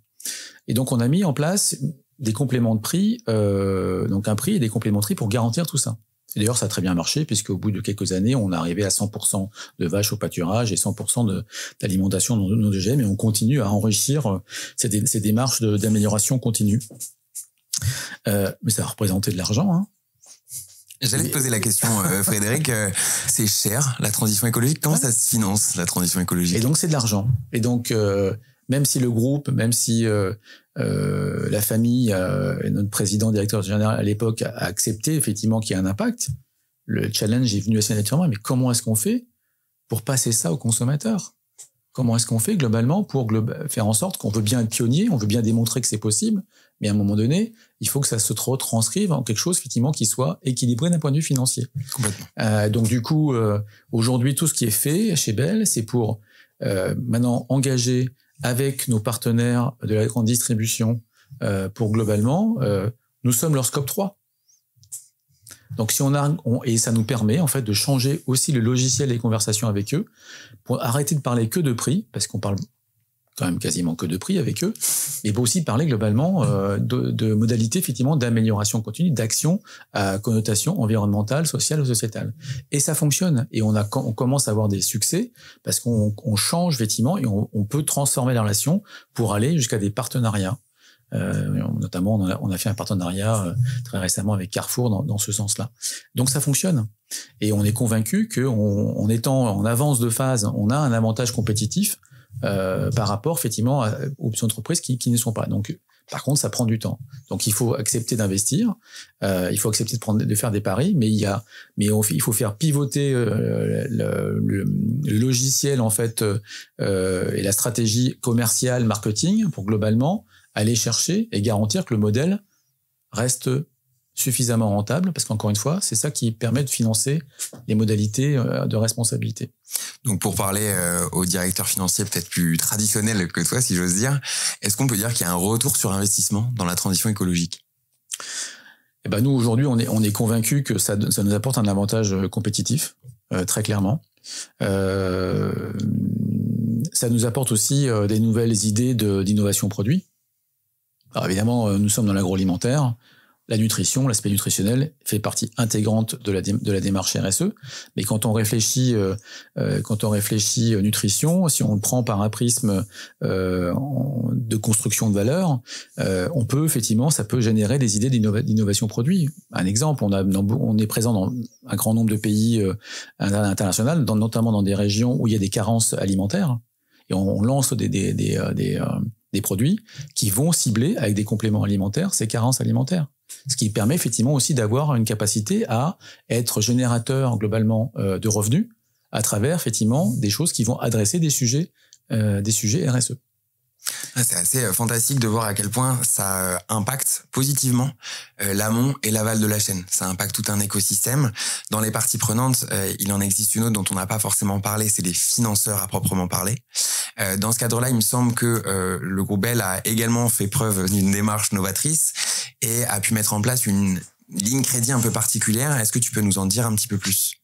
Et donc on a mis en place des compléments de prix, donc un prix et des compléments de prix pour garantir tout ça. Et d'ailleurs, ça a très bien marché, puisqu'au bout de quelques années, on est arrivé à 100% de vaches au pâturage et 100% d'alimentation non OGM, et on continue à enrichir ces démarches d'amélioration continue. Mais ça a représenté de l'argent, hein. J'allais te poser la question, Frédéric. C'est cher, la transition écologique. Comment ça se finance, la transition écologique? Et donc, c'est de l'argent. Et donc, même si le groupe, même si la famille, et notre président, directeur général à l'époque, a accepté effectivement qu'il y a un impact, le challenge est venu assez naturellement. Mais comment est-ce qu'on fait pour passer ça aux consommateurs? Comment est-ce qu'on fait globalement pour faire en sorte qu'on veut bien être pionnier, on veut bien démontrer que c'est possible, mais à un moment donné, il faut que ça se retranscrive en quelque chose effectivement qui soit équilibré d'un point de vue financier. Complètement. Donc du coup, aujourd'hui, tout ce qui est fait chez Bell, c'est pour maintenant engager avec nos partenaires de la grande distribution pour globalement, nous sommes leur scope 3. Donc si et ça nous permet en fait de changer aussi le logiciel des conversations avec eux pour arrêter de parler que de prix, parce qu'on parle quand même quasiment que de prix avec eux, mais pour aussi parler globalement de modalités effectivement d'amélioration continue, d'action à connotation environnementale, sociale ou sociétale. Et ça fonctionne, et on commence à avoir des succès parce qu'on change effectivement et on peut transformer la relation pour aller jusqu'à des partenariats. Notamment, on a fait un partenariat très récemment avec Carrefour dans ce sens-là. Donc ça fonctionne. Et on est convaincu qu'en étant en avance de phase, on a un avantage compétitif par rapport effectivement aux entreprises qui ne sont pas. Donc, par contre, ça prend du temps. Donc, il faut accepter d'investir, il faut accepter de faire des paris, mais il faut faire pivoter le logiciel en fait et la stratégie commerciale, marketing pour globalement aller chercher et garantir que le modèle reste suffisamment rentable, parce qu'encore une fois, c'est ça qui permet de financer les modalités de responsabilité. Donc, pour parler au directeur financier peut-être plus traditionnel que toi, si j'ose dire, est-ce qu'on peut dire qu'il y a un retour sur investissement dans la transition écologique? Eh ben, nous, aujourd'hui, on est convaincus que ça nous apporte un avantage compétitif, très clairement. Ça nous apporte aussi des nouvelles idées d'innovation produit. Alors évidemment, nous sommes dans l'agroalimentaire. La nutrition, l'aspect nutritionnel fait partie intégrante de la démarche RSE. Mais quand on réfléchit nutrition, si on le prend par un prisme de construction de valeur, on peut effectivement, ça peut générer des idées d'innovation produit. Un exemple, on est présent dans un grand nombre de pays internationaux, notamment dans des régions où il y a des carences alimentaires, et on lance des produits qui vont cibler avec des compléments alimentaires ces carences alimentaires. Ce qui permet effectivement aussi d'avoir une capacité à être générateur globalement de revenus à travers effectivement des choses qui vont adresser des sujets RSE. C'est assez fantastique de voir à quel point ça impacte positivement l'amont et l'aval de la chaîne. Ça impacte tout un écosystème. Dans les parties prenantes, il en existe une autre dont on n'a pas forcément parlé, c'est les financeurs à proprement parler. Dans ce cadre-là, il me semble que le groupe Bell a également fait preuve d'une démarche novatrice et a pu mettre en place une ligne crédit un peu particulière. Est-ce que tu peux nous en dire un petit peu plus ?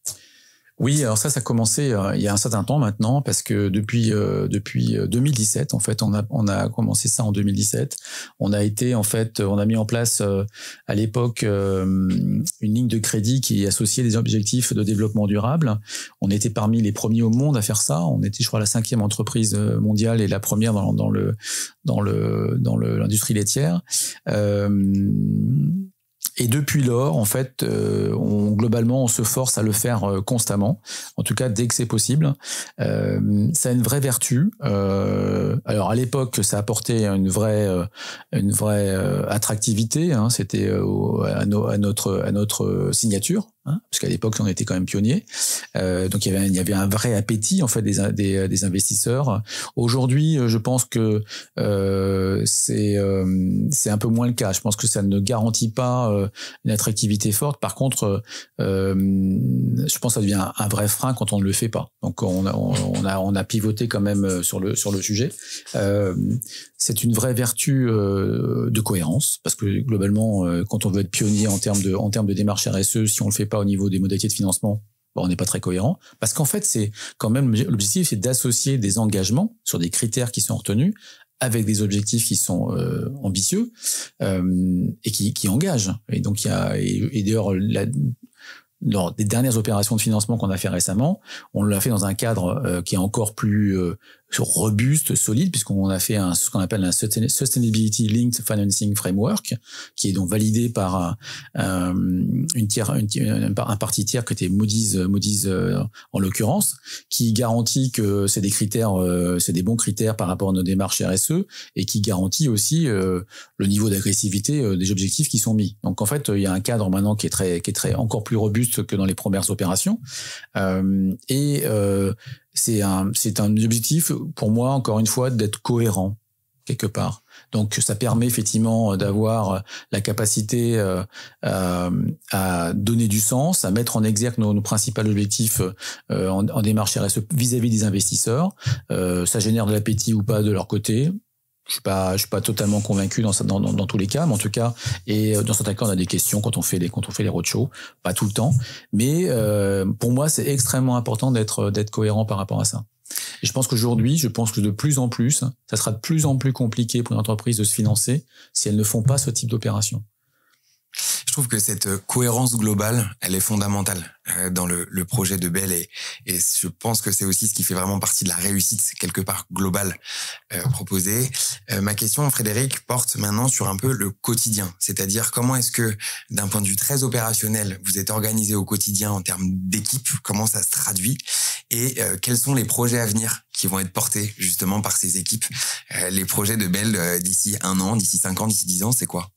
Oui, alors ça a commencé il y a un certain temps maintenant, parce que depuis 2017, en fait, on a commencé ça en 2017. On a mis en place à l'époque une ligne de crédit qui associait des objectifs de développement durable. On était parmi les premiers au monde à faire ça. On était, je crois, la 5e entreprise mondiale et la première dans l'industrie laitière. Et depuis lors, en fait, globalement, on se force à le faire constamment, en tout cas dès que c'est possible. Ça a une vraie vertu. Alors à l'époque, ça apportait une vraie attractivité. Hein, c'était à notre signature. Hein, parce qu'à l'époque, on était quand même pionniers. Donc il y avait un vrai appétit en fait des investisseurs. Aujourd'hui, je pense que c'est un peu moins le cas. Je pense que ça ne garantit pas une attractivité forte. Par contre, je pense que ça devient un vrai frein quand on ne le fait pas. Donc on a pivoté quand même sur le sujet. C'est une vraie vertu de cohérence, parce que globalement, quand on veut être pionnier en termes de démarche RSE, si on le fait pas au niveau des modalités de financement, on n'est pas très cohérent. Parce qu'en fait, c'est quand même l'objectif, c'est d'associer des engagements sur des critères qui sont retenus avec des objectifs qui sont ambitieux et qui engagent. Et donc et d'ailleurs lors des dernières opérations de financement qu'on a fait récemment, on l'a fait dans un cadre qui est encore plus robuste, solide, puisqu'on a fait ce qu'on appelle un Sustainability Linked Financing Framework, qui est donc validé par un parti tiers que était Moody's en l'occurrence, qui garantit que c'est des critères, c'est des bons critères par rapport à nos démarches RSE, et qui garantit aussi le niveau d'agressivité des objectifs qui sont mis. Donc en fait, il y a un cadre maintenant qui est très encore plus robuste que dans les premières opérations, c'est un objectif pour moi, encore une fois, d'être cohérent quelque part. Donc ça permet effectivement d'avoir la capacité à donner du sens, à mettre en exergue nos principaux objectifs en démarche RSE vis-à-vis des investisseurs. Ça génère de l'appétit ou pas de leur côté. Je suis pas totalement convaincu dans tous les cas, mais en tout cas, et dans certains cas, on a des questions quand on fait les roadshows, pas tout le temps, mais pour moi, c'est extrêmement important d'être cohérent par rapport à ça. Et je pense que de plus en plus, ça sera de plus en plus compliqué pour une entreprise de se financer si elles ne font pas ce type d'opération. Je trouve que cette cohérence globale, elle est fondamentale dans le projet de Bell, et je pense que c'est aussi ce qui fait vraiment partie de la réussite quelque part globale proposée. Ma question, Frédéric, porte maintenant sur un peu le quotidien, c'est-à-dire comment est-ce que, d'un point de vue très opérationnel, vous êtes organisé au quotidien en termes d'équipe, comment ça se traduit, et quels sont les projets à venir qui vont être portés justement par ces équipes. Les projets de Bell d'ici 1 an, d'ici 5 ans, d'ici 10 ans, c'est quoi ?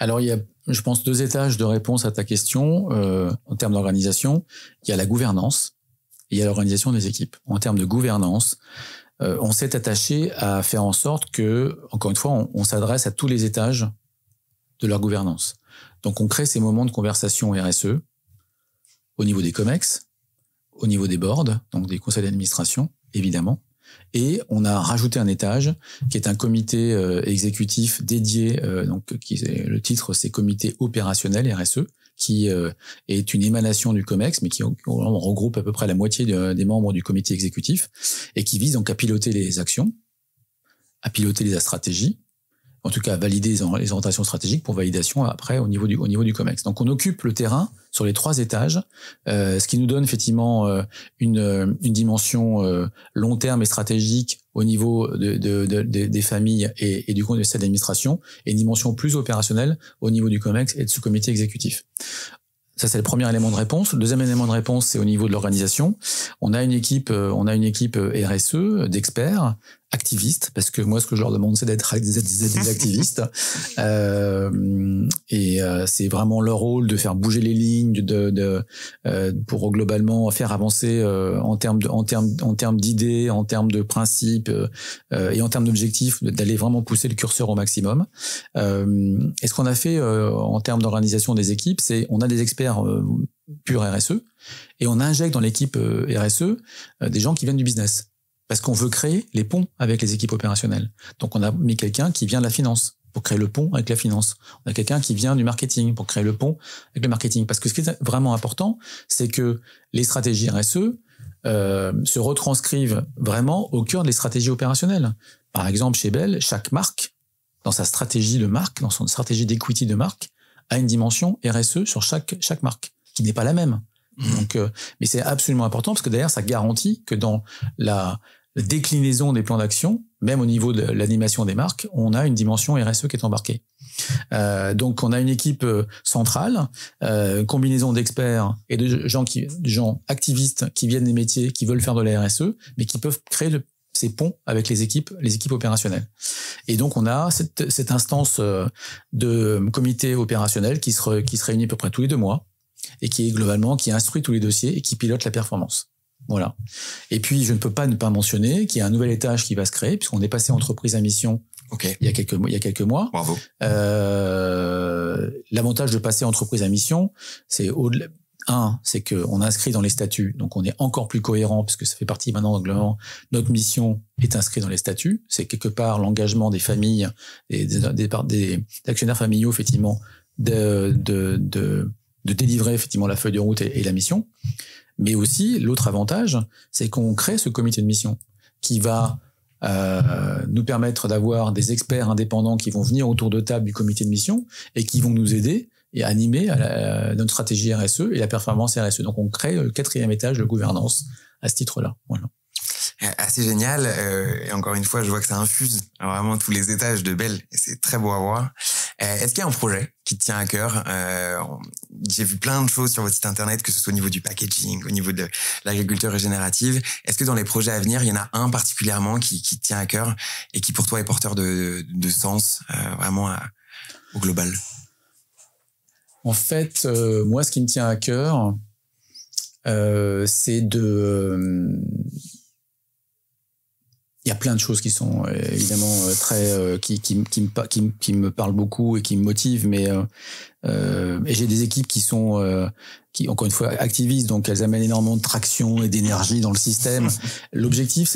Alors, il y a, je pense, 2 étages de réponse à ta question en termes d'organisation. Il y a la gouvernance et il y a l'organisation des équipes. En termes de gouvernance, on s'est attaché à faire en sorte que, encore une fois, on s'adresse à tous les étages de leur gouvernance. Donc, on crée ces moments de conversation RSE au niveau des COMEX, au niveau des boards, donc des conseils d'administration, évidemment. Et on a rajouté un étage qui est un comité exécutif dédié, le titre c'est comité opérationnel RSE, qui est une émanation du COMEX, mais qui regroupe à peu près la moitié des membres du comité exécutif, et qui vise donc à piloter les actions, à piloter les stratégies, en tout cas à valider les orientations stratégiques pour validation après au niveau du COMEX. Donc on occupe le terrain sur les 3 étages, ce qui nous donne effectivement une dimension long terme et stratégique au niveau des familles et du conseil d'administration, et une dimension plus opérationnelle au niveau du COMEX et de ce comité exécutif. Ça, c'est le premier élément de réponse. Le deuxième élément de réponse, c'est au niveau de l'organisation. On a une équipe RSE d'experts, activistes, parce que moi, ce que je leur demande, c'est d'être des activistes. C'est vraiment leur rôle de faire bouger les lignes, pour globalement faire avancer en termes d'idées, en termes de principes et en termes d'objectifs, d'aller vraiment pousser le curseur au maximum. Et ce qu'on a fait en termes d'organisation des équipes, c'est on a des experts purs RSE, et on injecte dans l'équipe RSE des gens qui viennent du business. Parce qu'on veut créer les ponts avec les équipes opérationnelles. Donc, on a mis quelqu'un qui vient de la finance pour créer le pont avec la finance. On a quelqu'un qui vient du marketing pour créer le pont avec le marketing. Parce que ce qui est vraiment important, c'est que les stratégies RSE se retranscrivent vraiment au cœur des stratégies opérationnelles. Par exemple, chez Bell, chaque marque, dans sa stratégie de marque, dans son stratégie d'equity de marque, a une dimension RSE sur chaque marque, qui n'est pas la même. Donc, mais c'est absolument important parce que derrière, ça garantit que dans déclinaison des plans d'action, même au niveau de l'animation des marques, on a une dimension RSE qui est embarquée. Donc on a une équipe centrale, une combinaison d'experts et de gens activistes qui viennent des métiers, qui veulent faire de la RSE, mais qui peuvent créer ces ponts avec les équipes opérationnelles. Et donc on a cette instance de comité opérationnel qui se réunit à peu près tous les 2 mois et qui instruit tous les dossiers et qui pilote la performance. Voilà. Et puis, je ne peux pas ne pas mentionner qu'il y a un nouvel étage qui va se créer, puisqu'on est passé entreprise à mission il y a quelques mois. Bravo. L'avantage de passer entreprise à mission, c'est c'est qu'on inscrit dans les statuts, donc on est encore plus cohérent, puisque ça fait partie maintenant d'engagement. Notre mission est inscrite dans les statuts. C'est quelque part l'engagement des familles et des actionnaires familiaux, effectivement, de délivrer effectivement la feuille de route et la mission. Mais aussi, l'autre avantage, c'est qu'on crée ce comité de mission qui va nous permettre d'avoir des experts indépendants qui vont venir autour de table du comité de mission et qui vont nous aider et animer notre stratégie RSE et la performance RSE. Donc, on crée le 4e étage de gouvernance à ce titre-là. Voilà. Assez génial. Et encore une fois, je vois que ça infuse vraiment tous les étages de Bell et c'est très beau à voir. Est-ce qu'il y a un projet qui te tient à cœur? J'ai vu plein de choses sur votre site internet, que ce soit au niveau du packaging, au niveau de l'agriculture régénérative. Est-ce que dans les projets à venir, il y en a un particulièrement qui te tient à cœur et qui pour toi est porteur de sens vraiment au global? En fait, moi, ce qui me tient à cœur, c'est il y a plein de choses qui sont évidemment très qui me parlent beaucoup et qui me motivent, mais et j'ai des équipes qui sont qui encore une fois activistes, donc elles amènent énormément de traction et d'énergie dans le système. L'objectif,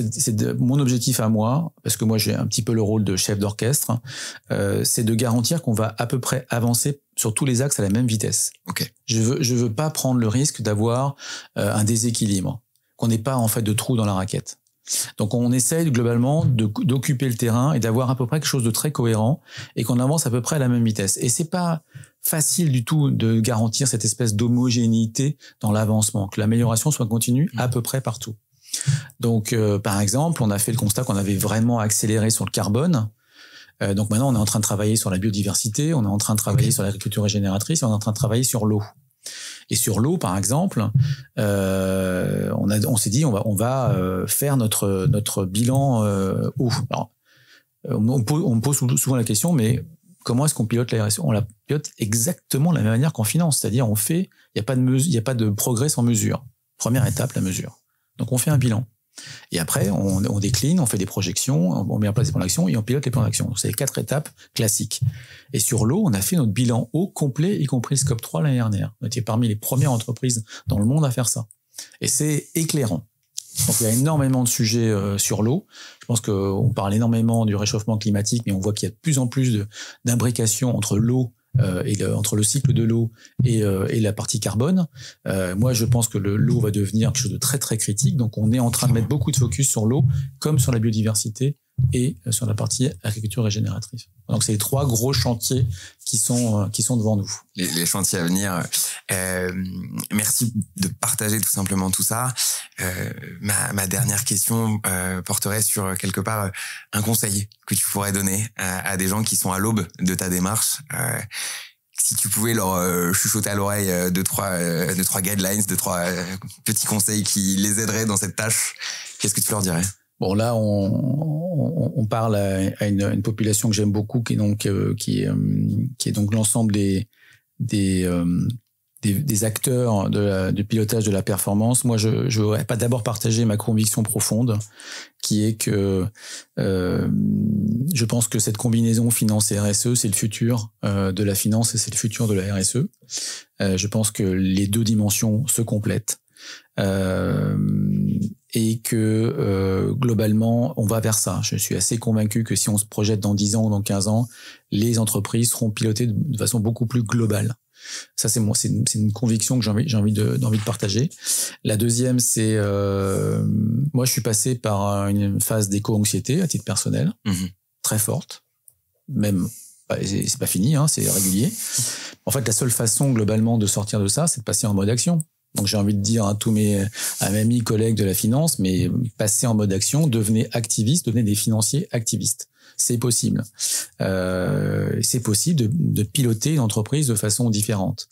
mon objectif à moi, parce que moi j'ai un petit peu le rôle de chef d'orchestre, c'est de garantir qu'on va à peu près avancer sur tous les axes à la même vitesse. Okay. Je veux pas prendre le risque d'avoir un déséquilibre, qu'on n'ait pas en fait de trou dans la raquette. Donc on essaye globalement d'occuper le terrain et d'avoir à peu près quelque chose de très cohérent et qu'on avance à peu près à la même vitesse. Et c'est pas facile du tout de garantir cette espèce d'homogénéité dans l'avancement, que l'amélioration soit continue à peu près partout. Donc par exemple, on a fait le constat qu'on avait vraiment accéléré sur le carbone. Donc maintenant on est en train de travailler sur la biodiversité, on est en train de travailler sur l'agriculture régénératrice, on est en train de travailler sur l'eau. Et sur l'eau, par exemple, on s'est dit on va faire notre bilan eau. Alors, on me pose souvent la question, mais comment est-ce qu'on pilote la RSE? On la pilote exactement de la même manière qu'en finance, c'est-à-dire il y a pas de progrès sans mesure. Première étape, la mesure. Donc on fait un bilan. Et après, on décline, on fait des projections, on met en place des plans d'action et on pilote les plans d'action. Donc, c'est les 4 étapes classiques. Et sur l'eau, on a fait notre bilan eau complet, y compris le scope 3 l'année dernière. On était parmi les premières entreprises dans le monde à faire ça. Et c'est éclairant. Donc, il y a énormément de sujets sur l'eau. Je pense qu'on parle énormément du réchauffement climatique, mais on voit qu'il y a de plus en plus d'imbrication entre l'eau entre le cycle de l'eau et la partie carbone. Moi, je pense que l'eau va devenir quelque chose de très, très critique. Donc, on est en train de mettre beaucoup de focus sur l'eau, comme sur la biodiversité et sur la partie agriculture régénératrice. Donc, c'est les 3 gros chantiers qui sont devant nous. Les chantiers à venir. Merci de partager tout simplement tout ça. Ma dernière question porterait sur quelque part un conseil que tu pourrais donner à des gens qui sont à l'aube de ta démarche. Si tu pouvais leur chuchoter à l'oreille 2-3 guidelines, 2-3 petits conseils qui les aideraient dans cette tâche, qu'est-ce que tu leur dirais? Bon, là, on parle à une population que j'aime beaucoup, qui est donc l'ensemble des acteurs du pilotage de la performance. Moi, je voudrais pas d'abord partager ma conviction profonde, qui est que je pense que cette combinaison finance et RSE, c'est le futur de la finance et c'est le futur de la RSE. Je pense que les 2 dimensions se complètent. Et que globalement, on va vers ça. Je suis assez convaincu que si on se projette dans 10 ans ou dans 15 ans, les entreprises seront pilotées de façon beaucoup plus globale. Ça, c'est une conviction que j'ai envie de partager. La deuxième, c'est moi, je suis passé par une phase d'éco-anxiété à titre personnel, très forte. Même, c'est pas fini, hein, c'est régulier. En fait, la seule façon globalement de sortir de ça, c'est de passer en mode action. Donc j'ai envie de dire à tous mes amis, collègues de la finance, mais passez en mode action, devenez activistes, devenez des financiers activistes. C'est possible. C'est possible de piloter une entreprise de façon différente.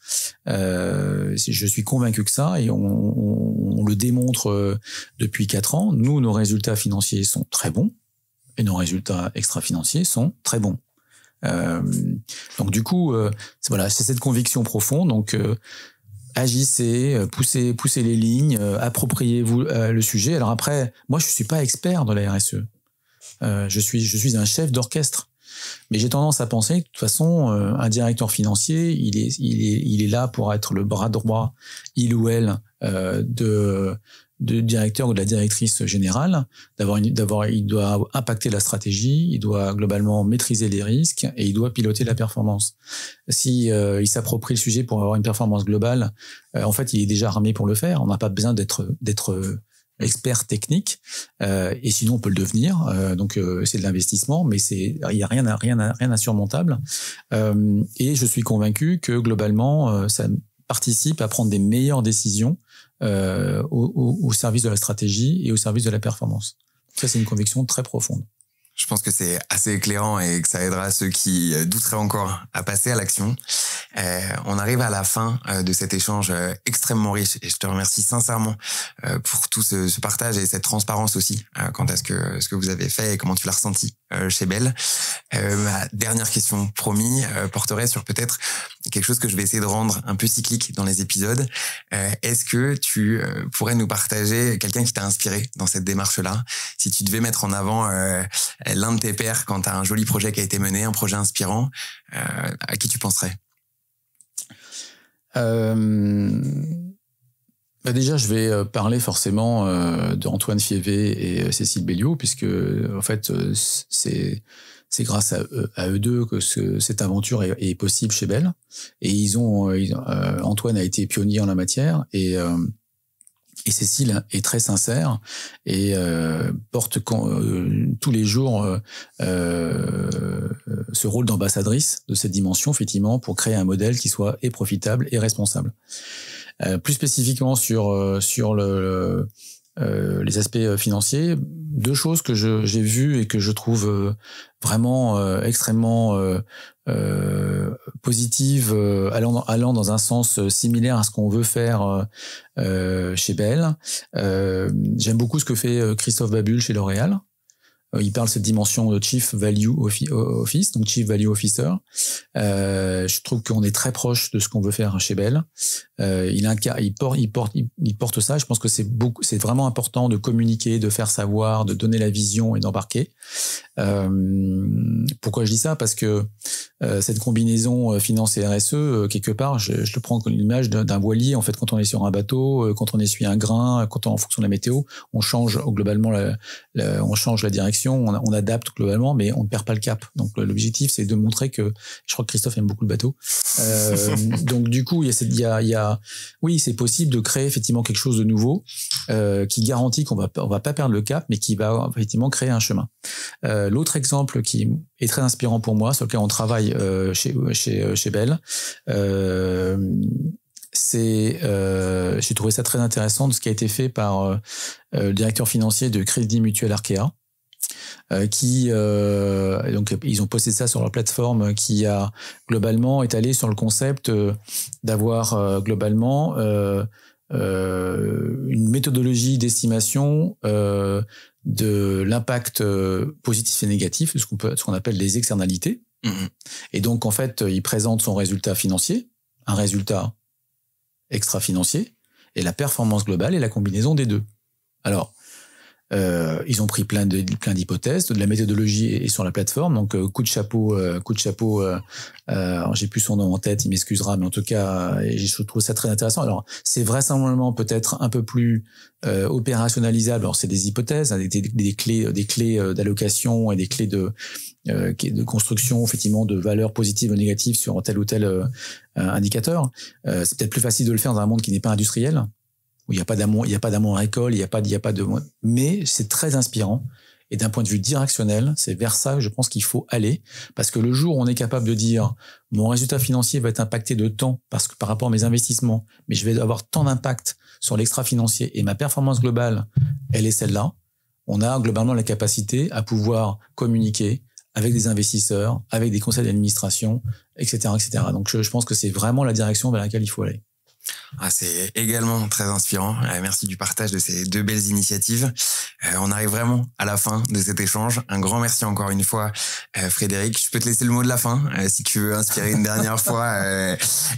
Je suis convaincu que ça, et on le démontre depuis 4 ans. Nous, nos résultats financiers sont très bons, et nos résultats extra-financiers sont très bons. Donc du coup, c'est cette conviction profonde. Donc agissez, poussez les lignes, appropriez-vous le sujet. Alors après, moi, je suis pas expert de la RSE. Je suis un chef d'orchestre, mais j'ai tendance à penser que de toute façon, un directeur financier, il est là pour être le bras droit, il ou elle, de directeur ou de la directrice générale. Il doit impacter la stratégie, il doit globalement maîtriser les risques et il doit piloter la performance. Si il s'approprie le sujet pour avoir une performance globale, en fait, il est déjà armé pour le faire. On n'a pas besoin d'être expert technique, et sinon on peut le devenir. Donc c'est de l'investissement, mais il y a rien d'insurmontable. Et je suis convaincu que globalement ça participe à prendre des meilleures décisions au service de la stratégie et au service de la performance. Ça, c'est une conviction très profonde. Je pense que c'est assez éclairant et que ça aidera ceux qui douteraient encore à passer à l'action. On arrive à la fin de cet échange extrêmement riche et je te remercie sincèrement pour tout ce partage et cette transparence aussi quant à ce que vous avez fait et comment tu l'as ressenti chez Bell. Ma dernière question, promis, porterait sur peut-être quelque chose que je vais essayer de rendre un peu cyclique dans les épisodes. Est-ce que tu pourrais nous partager quelqu'un qui t'a inspiré dans cette démarche-là? Si tu devais mettre en avant l'un de tes pairs quand tu as un joli projet qui a été mené, un projet inspirant, à qui tu penserais? Déjà, je vais parler forcément d'Antoine Fievé et Cécile Belliot, puisque en fait, c'est grâce à eux deux que cette aventure est possible chez Bell. Et Antoine a été pionnier en la matière et Cécile est très sincère et porte tous les jours ce rôle d'ambassadrice de cette dimension, effectivement, pour créer un modèle qui soit et profitable et responsable. Plus spécifiquement sur les aspects financiers, 2 choses que j'ai vues et que je trouve vraiment extrêmement positives, allant dans un sens similaire à ce qu'on veut faire chez Bell. J'aime beaucoup ce que fait Christophe Babule chez L'Oréal. Il parle de cette dimension de Chief Value Office, donc Chief Value Officer. Je trouve qu'on est très proche de ce qu'on veut faire chez Bell. Il porte ça. Je pense que c'est vraiment important de communiquer, de faire savoir, de donner la vision et d'embarquer. Pourquoi je dis ça? Parce que cette combinaison finance et RSE, quelque part, je le prends comme l'image d'un voilier. En fait, quand on est sur un bateau, quand on essuie un grain, en fonction de la météo, on change globalement on change la direction, on adapte globalement, mais on ne perd pas le cap. Donc l'objectif, c'est de montrer que, je crois que Christophe aime beaucoup le bateau. Donc du coup, oui, c'est possible de créer effectivement quelque chose de nouveau qui garantit qu'on va pas perdre le cap, mais qui va effectivement créer un chemin. L'autre exemple qui est très inspirant pour moi, sur lequel on travaille chez Bell, j'ai trouvé ça très intéressant de ce qui a été fait par le directeur financier de Crédit Mutuel Arkea, donc ils ont posté ça sur leur plateforme, qui a globalement étalé sur le concept d'avoir globalement une méthodologie d'estimation de l'impact positif et négatif, ce qu'on appelle les externalités. Mmh. Et donc en fait, il présente son résultat financier, un résultat extra-financier, et la performance globale et la combinaison des deux. Alors, ils ont pris plein d'hypothèses, de la méthodologie est sur la plateforme, donc coup de chapeau, j'ai plus son nom en tête, il m'excusera, mais en tout cas, je trouve ça très intéressant. Alors, c'est vraisemblablement peut-être un peu plus opérationnalisable. Alors, c'est des hypothèses, des clés d'allocation et des clés de construction, effectivement, de valeurs positives ou négatives sur tel ou tel indicateur. C'est peut-être plus facile de le faire dans un monde qui n'est pas industriel, où il n'y a pas d'amour récolte, il y a pas de, mais c'est très inspirant. Et d'un point de vue directionnel, c'est vers ça, je pense qu'il faut aller. Parce que le jour où on est capable de dire mon résultat financier va être impacté de tant parce que par rapport à mes investissements, mais je vais avoir tant d'impact sur l'extra-financier et ma performance globale, elle est celle-là, on a globalement la capacité à pouvoir communiquer avec des investisseurs, avec des conseils d'administration, etc., etc. Donc, je pense que c'est vraiment la direction vers laquelle il faut aller. Ah, c'est également très inspirant. Merci du partage de ces 2 belles initiatives. On arrive vraiment à la fin de cet échange. Un grand merci encore une fois, Frédéric. Je peux te laisser le mot de la fin, si tu veux inspirer une dernière fois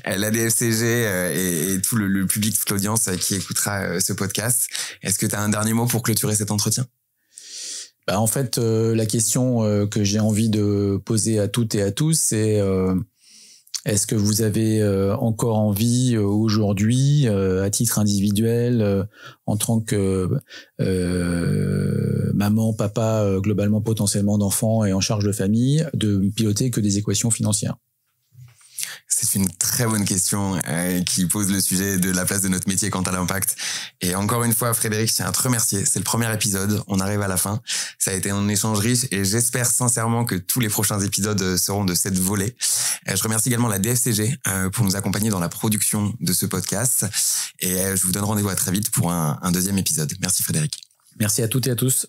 la DFCG et tout le public, toute l'audience qui écoutera ce podcast. Est-ce que tu as un dernier mot pour clôturer cet entretien ? En fait, la question que j'ai envie de poser à toutes et à tous, c'est est-ce que vous avez encore envie aujourd'hui, à titre individuel, en tant que maman, papa, globalement potentiellement d'enfants et en charge de famille, de piloter que des équations financières ? C'est une très bonne question qui pose le sujet de la place de notre métier quant à l'impact. Et encore une fois, Frédéric, je tiens à te remercier. C'est le premier épisode. On arrive à la fin. Ça a été un échange riche et j'espère sincèrement que tous les prochains épisodes seront de cette volée. Je remercie également la DFCG pour nous accompagner dans la production de ce podcast. Et je vous donne rendez-vous à très vite pour un deuxième épisode. Merci Frédéric. Merci à toutes et à tous.